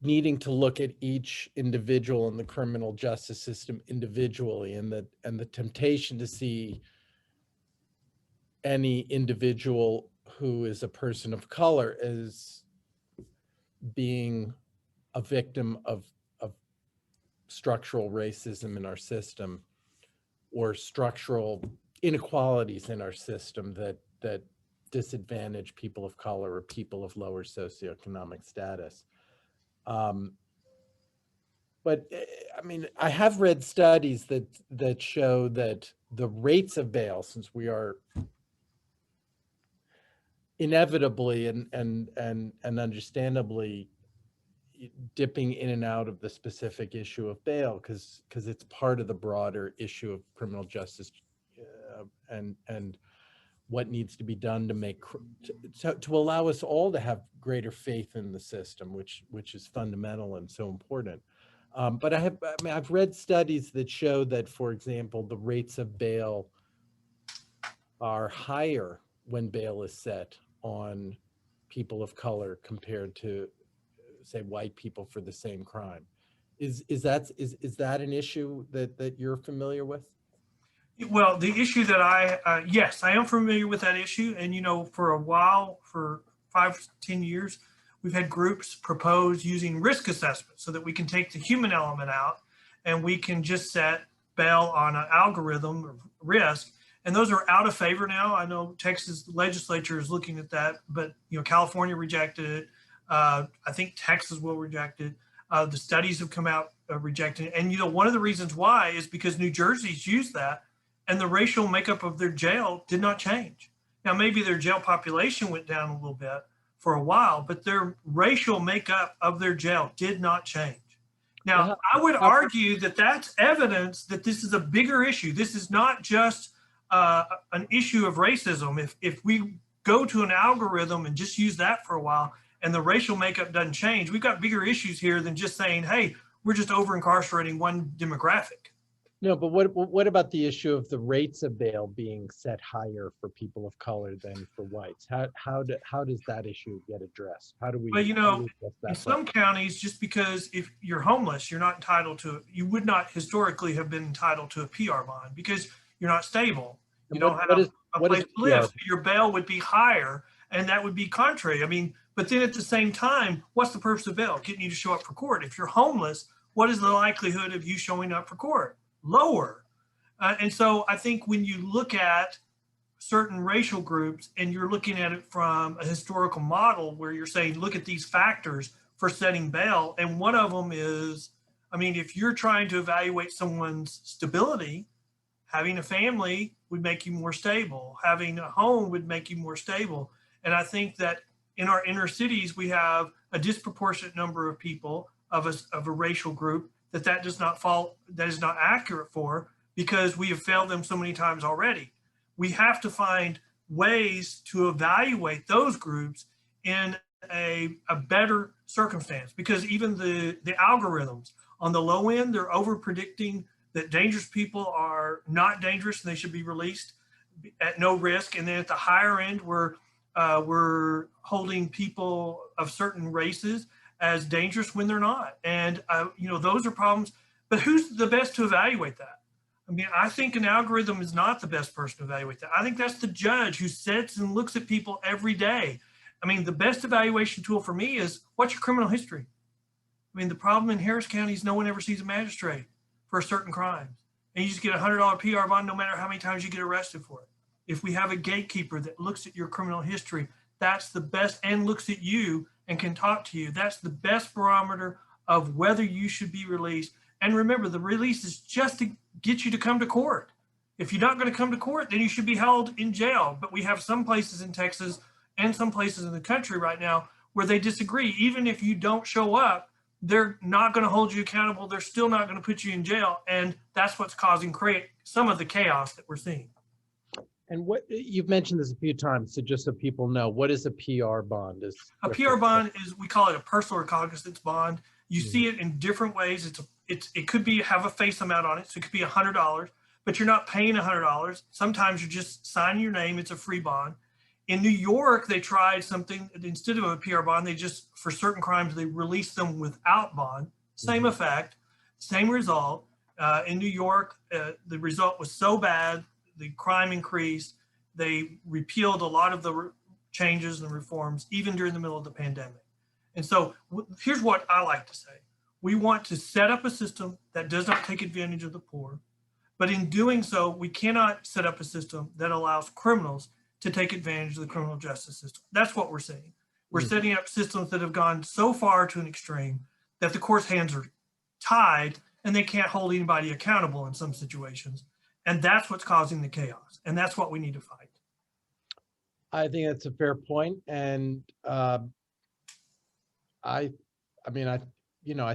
needing to look at each individual in the criminal justice system individually, and the temptation to see any individual who is a person of color as being a victim of structural racism in our system, or structural inequalities in our system that disadvantage people of color or people of lower socioeconomic status. But I mean, I have read studies that show that the rates of bail, since we are inevitably and understandably dipping in and out of the specific issue of bail, because it's part of the broader issue of criminal justice, and what needs to be done to allow us all to have greater faith in the system, which is fundamental and so important. But I've read studies that show that, for example, the rates of bail are higher when bail is set on people of color compared to, say, white people for the same crime. Is that an issue that you're familiar with? Well, the issue that yes, I am familiar with that issue. And, for a while, for 5-10 years, we've had groups propose using risk assessment so that we can take the human element out and we can just set bail on an algorithm of risk. And those are out of favor now. I know Texas legislature is looking at that, but, California rejected it. I think Texas will reject it. The studies have come out rejecting it. And, one of the reasons why is because New Jersey's used that, and the racial makeup of their jail did not change. Now, maybe their jail population went down a little bit for a while, but their racial makeup of their jail did not change. Now, I would argue that that's evidence that this is a bigger issue. This is not just an issue of racism. If we go to an algorithm and just use that for a while, and the racial makeup doesn't change, we've got bigger issues here than just saying, hey, we're just over incarcerating one demographic. No, but what about the issue of the rates of bail being set higher for people of color than for whites? How does that issue get addressed? How do we? But, you how do know, we address that in problem? some counties, just because if you're homeless, you're not entitled to, you would not historically have been entitled to a PR bond because you're not stable. You And don't what have is a what is place to live. PR? So your bail would be higher, and that would be contrary. I mean, but then at the same time, what's the purpose of bail? Getting you to show up for court. If you're homeless, what is the likelihood of you showing up for court? Lower. And so I think when you look at certain racial groups and you're looking at it from a historical model where you're saying, look at these factors for setting bail. And one of them is, I mean, if you're trying to evaluate someone's stability, having a family would make you more stable. Having a home would make you more stable. And I think that in our inner cities, we have a disproportionate number of people of a racial group that does not fall, that is not accurate for, because we have failed them so many times already. We have to find ways to evaluate those groups in a better circumstance, because even the algorithms on the low end, they're over predicting that dangerous people are not dangerous and they should be released at no risk. And then at the higher end, we're holding people of certain races as dangerous when they're not. And you know, those are problems. But who's the best to evaluate that? I mean, I think an algorithm is not the best person to evaluate that. I think that's the judge who sits and looks at people every day. I mean, the best evaluation tool for me is, what's your criminal history? I mean, the problem in Harris County is no one ever sees a magistrate for certain crimes. And you just get a $100 PR bond no matter how many times you get arrested for it. If we have a gatekeeper that looks at your criminal history, that's the best, and looks at you and can talk to you, that's the best barometer of whether you should be released. And remember, the release is just to get you to come to court. If you're not going to come to court, then you should be held in jail. But we have some places in Texas and some places in the country right now where they disagree. Even if you don't show up, they're not going to hold you accountable. They're still not going to put you in jail. And that's what's causing some of the chaos that we're seeing. And what you've mentioned this a few times, so just so people know, what is a PR bond? A PR bond is, we call it a personal recognizance bond. You see it in different ways. It could be have a face amount on it, so it could be $100, but you're not paying $100. Sometimes you're just signing your name. It's a free bond. In New York, they tried something instead of a PR bond. They just, for certain crimes, they released them without bond. Same effect, same result. In New York, the result was so bad, the crime increased. They repealed a lot of the changes and reforms, even during the middle of the pandemic. And so here's what I like to say. We want to set up a system that does not take advantage of the poor. But in doing so, we cannot set up a system that allows criminals to take advantage of the criminal justice system. That's what we're saying. We're setting up systems that have gone so far to an extreme that the court's hands are tied and they can't hold anybody accountable in some situations. And that's what's causing the chaos. And that's what we need to fight. I think that's a fair point. And I mean, I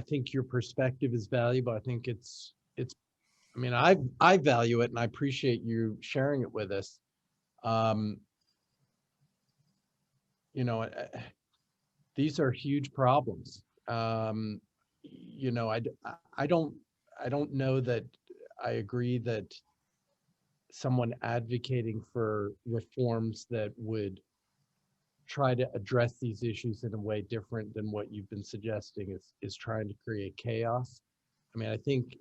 think your perspective is valuable. I think I mean, I value it and I appreciate you sharing it with us. You know, these are huge problems. You know, I don't know that I agree that someone advocating for reforms that would try to address these issues in a way different than what you've been suggesting is trying to create chaos. I mean, I think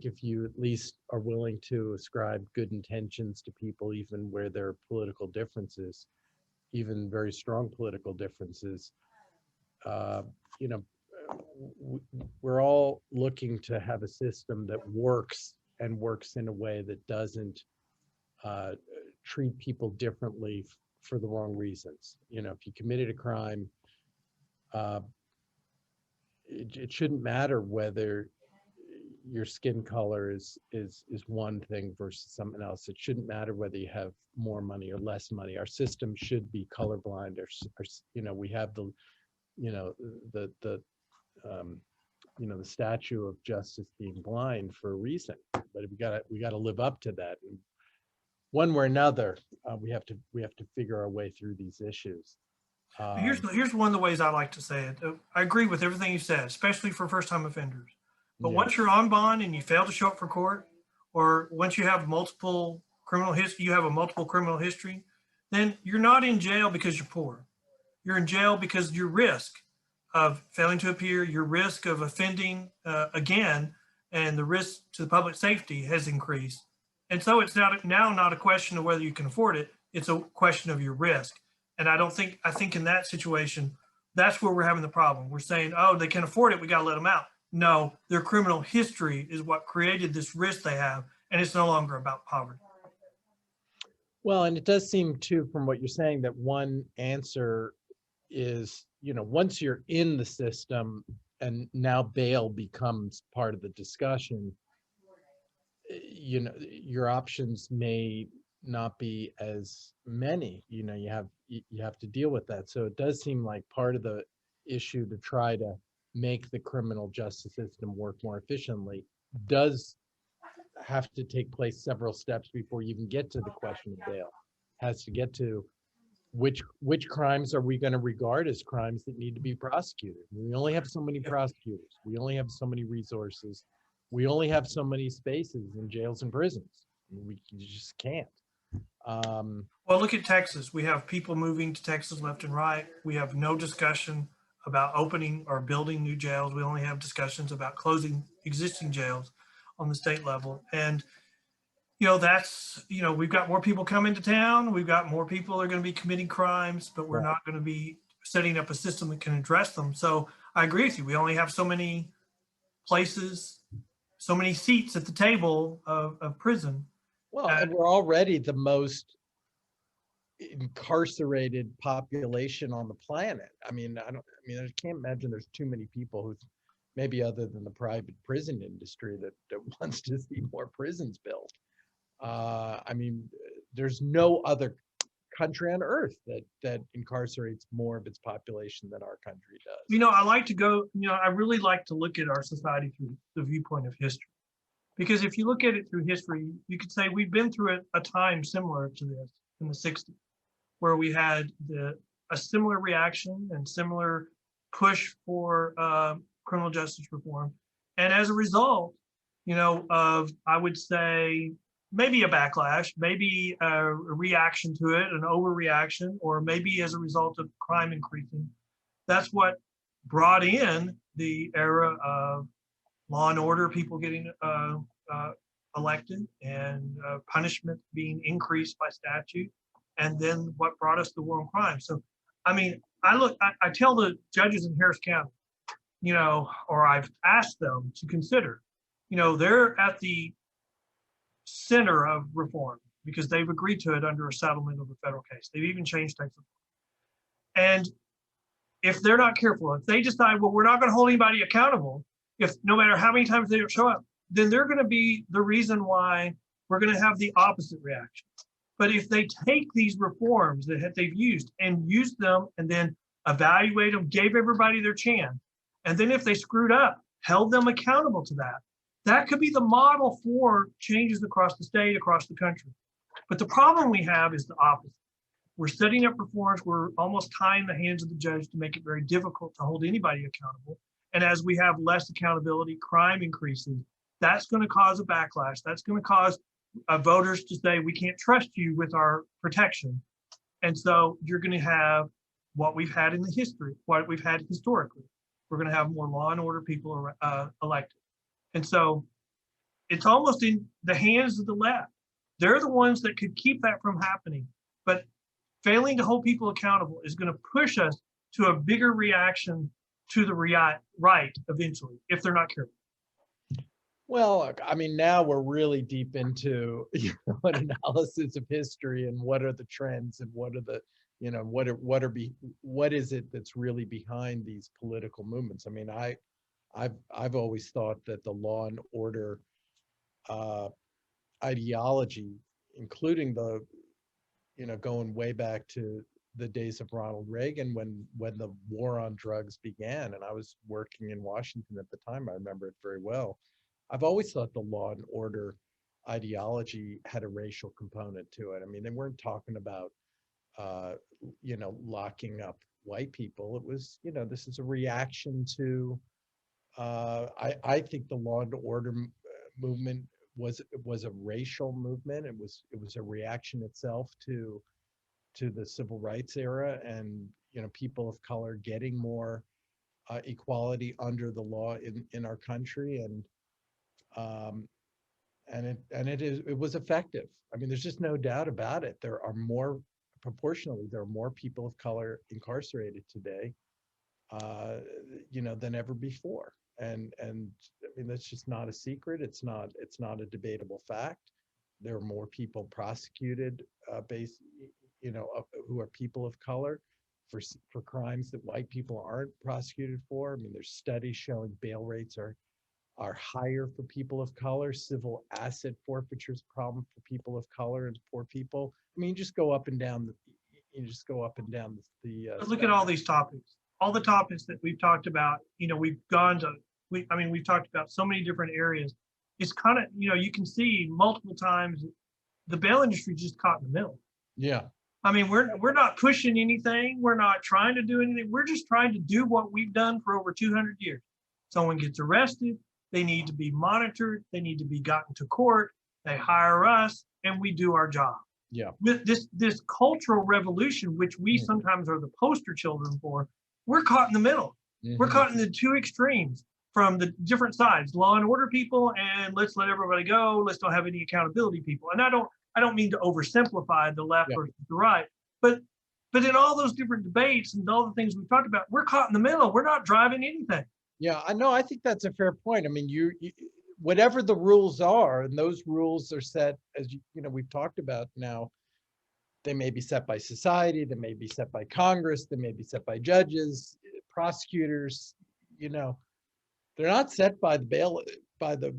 if you at least are willing to ascribe good intentions to people, even where there are political differences, even very strong political differences, you know, we're all looking to have a system that works and works in a way that doesn't treat people differently for the wrong reasons. You know, if you committed a crime, it shouldn't matter whether your skin color is one thing versus something else. It shouldn't matter whether you have more money or less money. Our system should be colorblind. Or you know, we have the, you know, the statue of justice being blind for a reason. But we gotta live up to that. And one way or another, we have to figure our way through these issues. Here's one of the ways I like to say it. I agree with everything you said, especially for first-time offenders. But Yeah. once you're on bond and you fail to show up for court, or once you have multiple criminal history, you have a multiple criminal history, then you're not in jail because you're poor. You're in jail because your risk of failing to appear, your risk of offending again, and the risk to the public safety has increased. And so it's now not a question of whether you can afford it. It's a question of your risk. And I think in that situation, that's where we're having the problem. We're saying, oh, they can afford it, we got to let them out. No, their criminal history is what created this risk they have, and it's no longer about poverty. Well, and it does seem too, from what you're saying, that one answer is, once you're in the system and now bail becomes part of the discussion, your options may not be as many. You have to deal with that. So it does seem like part of the issue to try to make the criminal justice system work more efficiently does have to take place several steps before you even get to the question of bail. Has to get to which crimes are we going to regard as crimes that need to be prosecuted. We only have so many prosecutors. We only have so many resources. We only have so many spaces in jails and prisons. We just can't. Well, look at Texas. We have people moving to Texas left and right. We have no discussion about opening or building new jails. We only have discussions about closing existing jails on the state level. And we've got more people coming to town. We've got more people that are going to be committing crimes, but we're not going to be setting up a system that can address them. So I agree with you. We only have so many places, so many seats at the table of prison. Well, and we're already the most incarcerated population on the planet. I can't imagine there's too many people who, maybe other than the private prison industry, that wants to see more prisons built. There's no other country on earth that incarcerates more of its population than our country does. I really like to look at our society through the viewpoint of history. Because if you look at it through history, you could say we've been through a time similar to this in the 60s, where we had a similar reaction and similar push for criminal justice reform. And as a result, I would say, maybe a backlash, maybe a reaction to it, an overreaction, or maybe as a result of crime increasing. That's what brought in the era of law and order, people getting elected, and punishment being increased by statute, and then what brought us the war on crime. So, I tell the judges in Harris County, or I've asked them to consider, they're at the center of reform because they've agreed to it under a settlement of a federal case. They've even changed Texas. And if they're not careful, if they decide, well, we're not going to hold anybody accountable, if no matter how many times they don't show up, then they're going to be the reason why we're going to have the opposite reaction. But if they take these reforms that they've used and used them and then evaluate them, gave everybody their chance, and then if they screwed up, held them accountable to that, that could be the model for changes across the state, across the country. But the problem we have is the opposite. We're setting up reforms. We're almost tying the hands of the judge to make it very difficult to hold anybody accountable. And as we have less accountability, crime increases. That's going to cause a backlash. That's going to cause voters to say, we can't trust you with our protection. And so you're going to have what we've had in the history, what we've had historically. We're going to have more law and order people elected. And so it's almost in the hands of the left. They're the ones that could keep that from happening. But failing to hold people accountable is going to push us to a bigger reaction to the right eventually, if they're not careful. Well, now we're really deep into an analysis of history and what are the trends and what are the, what is it that's really behind these political movements. I've always thought that the law and order ideology, including the, going way back to the days of Ronald Reagan when the war on drugs began, and I was working in Washington at the time, I remember it very well. I've always thought the law and order ideology had a racial component to it. I mean, they weren't talking about, locking up white people. It was, this is a reaction to, I think the law and order movement was a racial movement. It was a reaction itself to the civil rights era, and people of color getting more equality under the law in our country, um, it was effective. I mean, there's just no doubt about it. Proportionally, there are more people of color incarcerated today, than ever before. And I mean, that's just not a secret. It's not a debatable fact. There are more people prosecuted who are people of color for crimes that white people aren't prosecuted for. I mean, there's studies showing bail rates are higher for people of color. Civil asset forfeiture is a problem for people of color and poor people. I mean, you just go up and down the But look at all these topics, all the topics that we've talked about. We've talked about so many different areas. It's kind of, you can see multiple times the bail industry just caught in the middle. Yeah. I mean, we're not pushing anything. We're not trying to do anything. We're just trying to do what we've done for over 200 years. Someone gets arrested, they need to be monitored, they need to be gotten to court, they hire us, and we do our job. Yeah. With this cultural revolution, which we sometimes are the poster children for, we're caught in the middle. Mm-hmm. We're caught in the two extremes from the different sides, law and order people, and let's let everybody go. Let's don't have any accountability people. And I don't mean to oversimplify the left versus the right, but in all those different debates and all the things we've talked about, we're caught in the middle. We're not driving anything. Yeah, I know. I think that's a fair point. I mean, you whatever the rules are, and those rules are set, as we've talked about now, they may be set by society, they may be set by Congress, they may be set by judges, prosecutors. They're not set by the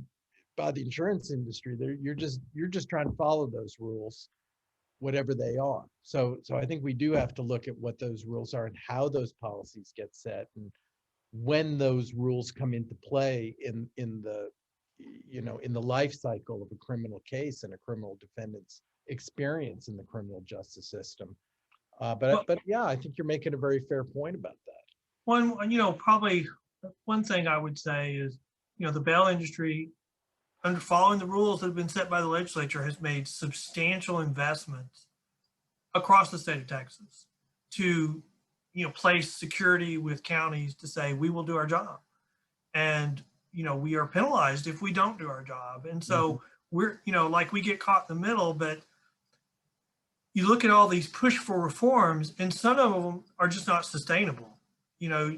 insurance industry. You're just trying to follow those rules, whatever they are. So I think we do have to look at what those rules are and how those policies get set, and when those rules come into play in the life cycle of a criminal case and a criminal defendant's experience in the criminal justice system. But yeah, I think you're making a very fair point about that. Probably one thing I would say is, the bail industry, under following the rules that have been set by the legislature, has made substantial investments across the state of Texas to place security with counties to say we will do our job, and we are penalized if we don't do our job. And so we're we get caught in the middle. But you look at all these push for reforms, and some of them are just not sustainable.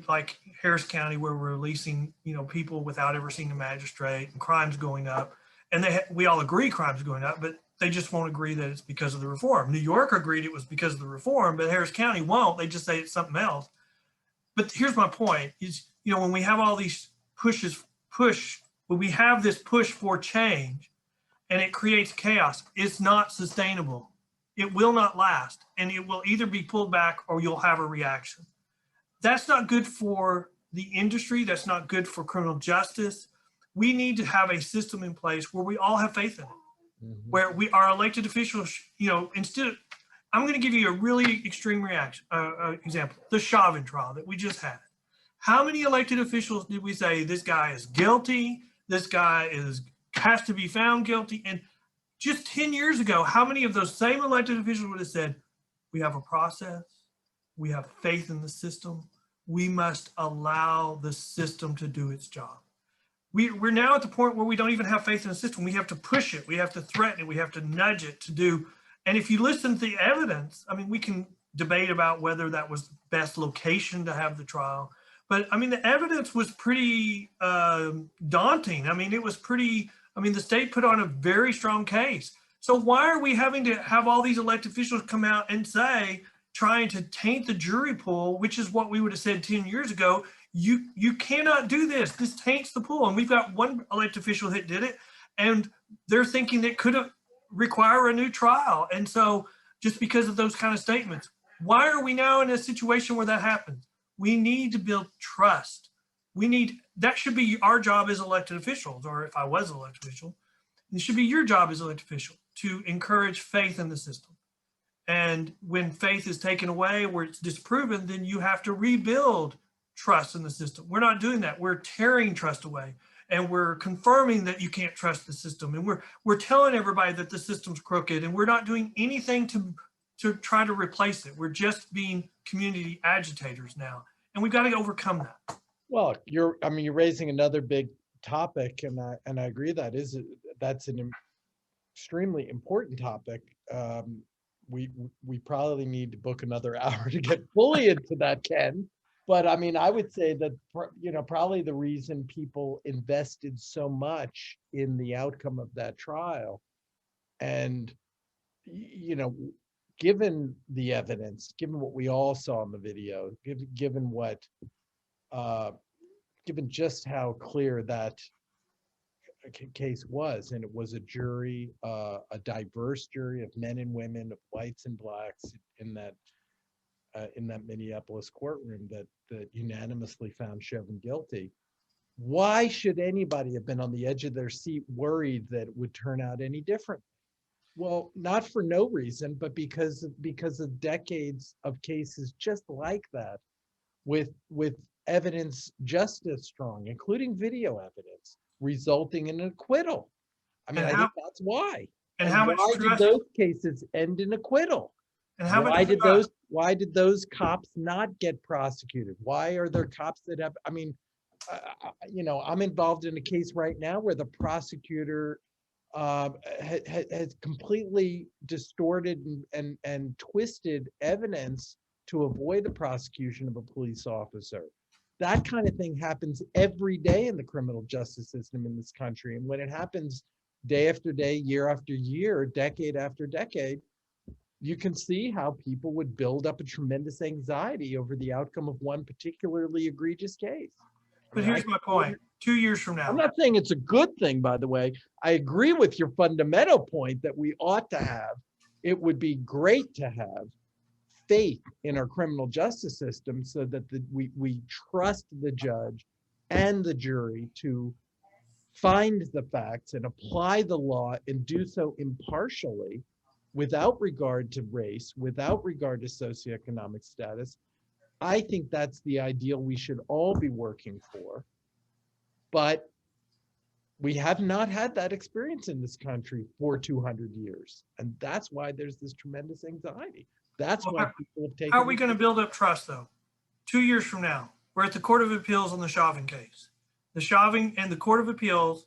Like Harris County, where we're releasing people without ever seeing a magistrate, and crime's going up, and we all agree crime's going up, but they just won't agree that it's because of the reform. New York agreed it was because of the reform, but Harris County won't. They just say it's something else. But here's my point is, when we have all these when we have this push for change and it creates chaos, it's not sustainable. It will not last, and it will either be pulled back or you'll have a reaction. That's not good for the industry. That's not good for criminal justice. We need to have a system in place where we all have faith in it. Where our elected officials, instead of, I'm going to give you a really extreme example, the Chauvin trial that we just had. How many elected officials did we say, this guy is guilty, this guy has to be found guilty? And just 10 years ago, how many of those same elected officials would have said, we have a process, we have faith in the system, we must allow the system to do its job? We're now at the point where we don't even have faith in the system. We have to push it. We have to threaten it. We have to nudge it to do. And if you listen to the evidence, I mean, we can debate about whether that was the best location to have the trial. But I mean, the evidence was pretty daunting. I mean, the state put on a very strong case. So why are we having to have all these elected officials come out and say, trying to taint the jury pool, which is what we would have said 10 years ago, you cannot do this. This taints the pool. And we've got one elected official that did it, and they're thinking it could require a new trial. And so just because of those kind of statements, why are we now in a situation where that happens? We need to build trust. That should be our job as elected officials, or if I was an elected official, It should be your job as an elected official to encourage faith in the system. And when faith is taken away, where it's disproven, then you have to rebuild trust in the system. We're not doing that. We're tearing trust away, and we're confirming that you can't trust the system. And we're telling everybody that the system's crooked, and we're not doing anything to try to replace it. We're just being community agitators now, and we've got to overcome that. Well, you're raising another big topic, and I agree that's an extremely important topic. We probably need to book another hour to get fully into that, Ken. But I mean, I would say that, probably the reason people invested so much in the outcome of that trial, and, given the evidence, given what we all saw in the video, given just how clear that case was, and it was a jury, a diverse jury of men and women, of whites and blacks, in that Minneapolis courtroom that unanimously found Chauvin guilty. Why should anybody have been on the edge of their seat, worried that it would turn out any different? Well, not for no reason, but because of decades of cases just like that, with evidence just as strong, including video evidence, resulting in an acquittal. I mean, I think that's why. And how much why trust did those cases end in acquittal? and how why much did those cops not get prosecuted? Why are there cops that have, I'm involved in a case right now where the prosecutor has completely distorted and twisted evidence to avoid the prosecution of a police officer. That kind of thing happens every day in the criminal justice system in this country. And when it happens day after day, year after year, decade after decade, you can see how people would build up a tremendous anxiety over the outcome of one particularly egregious case. But here's my point. 2 years from now. I'm not saying it's a good thing, by the way. I agree with your fundamental point that we ought to have. It would be great to have faith in our criminal justice system so that we trust the judge and the jury to find the facts and apply the law, and do so impartially, without regard to race, without regard to socioeconomic status. I think that's the ideal we should all be working for. But we have not had that experience in this country for 200 years. And that's why there's this tremendous anxiety. That's why people have taken. How are we going to build up trust, though? 2 years from now, we're at the Court of Appeals on the Chauvin case. The Chauvin and the Court of Appeals,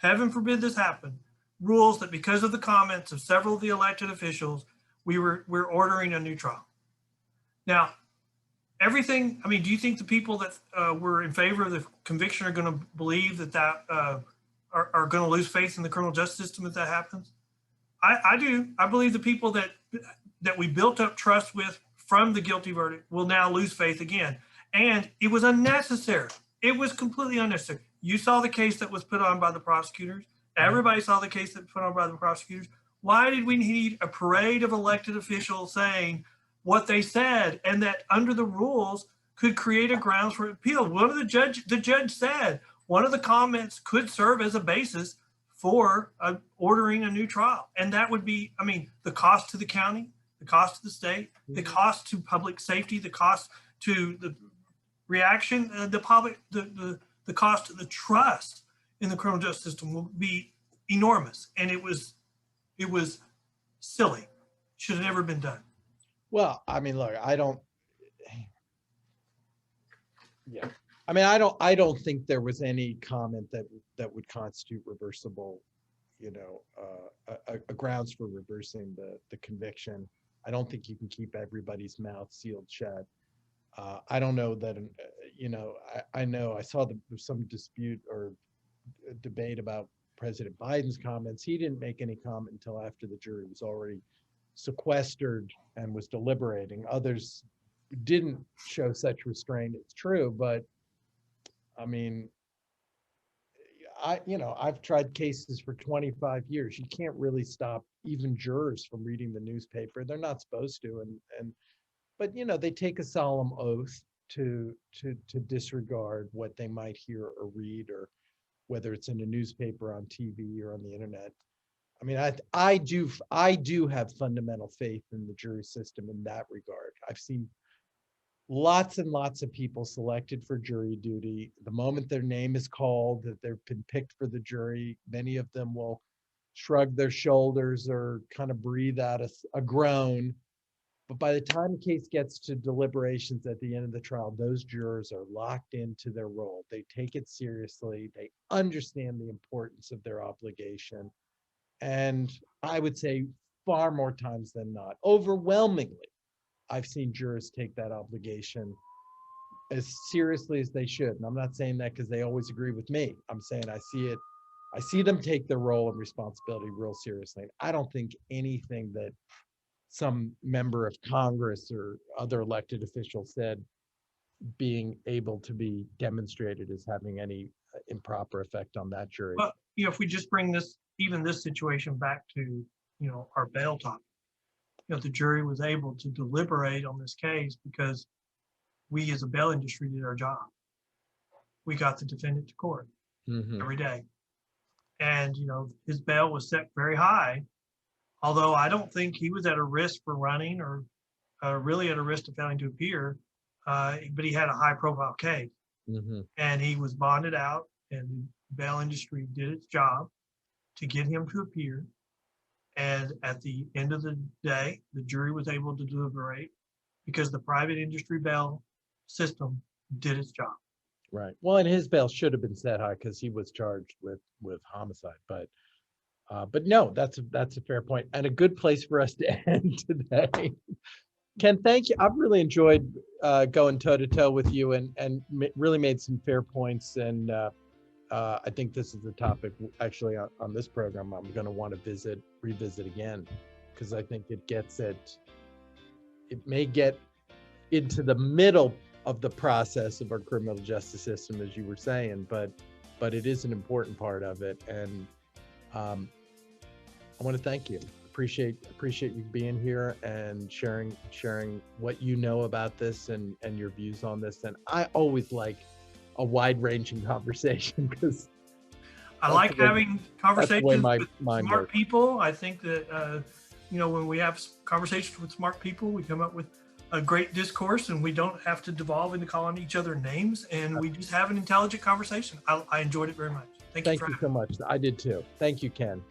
heaven forbid this happen, rules that because of the comments of several of the elected officials, we're ordering a new trial. Now, everything, do you think the people that were in favor of the conviction are going to believe that are going to lose faith in the criminal justice system if that happens? I do. I believe the people that we built up trust with from the guilty verdict will now lose faith again. And it was unnecessary. It was completely unnecessary. You saw the case that was put on by the prosecutors. Everybody saw the case that was put on by the prosecutors. Why did we need a parade of elected officials saying what they said, and that under the rules could create a grounds for appeal? The judge said one of the comments could serve as a basis for ordering a new trial. And that would be, the cost to the county, the cost to the state, the cost to public safety, the cost to the reaction, the public, the cost to the trust in the criminal justice system will be enormous. And it was silly. Should have never been done. Well, look, I don't think there was any comment that would constitute reversible, a grounds for reversing the conviction. I don't think you can keep everybody's mouth sealed shut. I don't know that, I know I saw some dispute or debate about President Biden's comments. He didn't make any comment until after the jury was already sequestered and was deliberating. Others didn't show such restraint. It's true, but I've tried cases for 25 years. You can't really stop even jurors from reading the newspaper. They're not supposed to, but they take a solemn oath to disregard what they might hear or read, or whether it's in a newspaper, on TV, or on the internet. I mean, I do have fundamental faith in the jury system in that regard. I've seen lots and lots of people selected for jury duty. The moment their name is called, that they've been picked for the jury, many of them will shrug their shoulders or kind of breathe out a groan. But by the time the case gets to deliberations at the end of the trial, those jurors are locked into their role. They take it seriously. They understand the importance of their obligation. And I would say far more times than not, overwhelmingly, I've seen jurors take that obligation as seriously as they should. And I'm not saying that because they always agree with me. I'm saying I see them take their role and responsibility real seriously. And I don't think anything that some member of Congress or other elected official said being able to be demonstrated as having any improper effect on that jury. Well, if we just bring this situation back to, our bail topic, the jury was able to deliberate on this case because we as a bail industry did our job. We got the defendant to court every day. And, his bail was set very high, although I don't think he was at a risk for running or really at a risk of failing to appear, but he had a high profile case. And he was bonded out, and the bail industry did its job to get him to appear. And at the end of the day, the jury was able to deliberate because the private industry bail system did its job. Right. Well, and his bail should have been set high because he was charged with homicide. But no, that's a fair point and a good place for us to end today. Ken, thank you. I've really enjoyed going toe to toe with you and really made some fair points. And I think this is a topic actually on this program I'm going to want to revisit again, because I think it may get into the middle of the process of our criminal justice system, as you were saying, but it is an important part of it. And I want to thank you. Appreciate you being here and sharing what you know about this and your views on this. And I always like a wide-ranging conversation because I like having conversations with smart works. people. I think that when we have conversations with smart people, we come up with a great discourse, and we don't have to devolve into calling each other names, and we just have an intelligent conversation. I enjoyed it very much. Thank you so much. I did too. Thank you, Ken.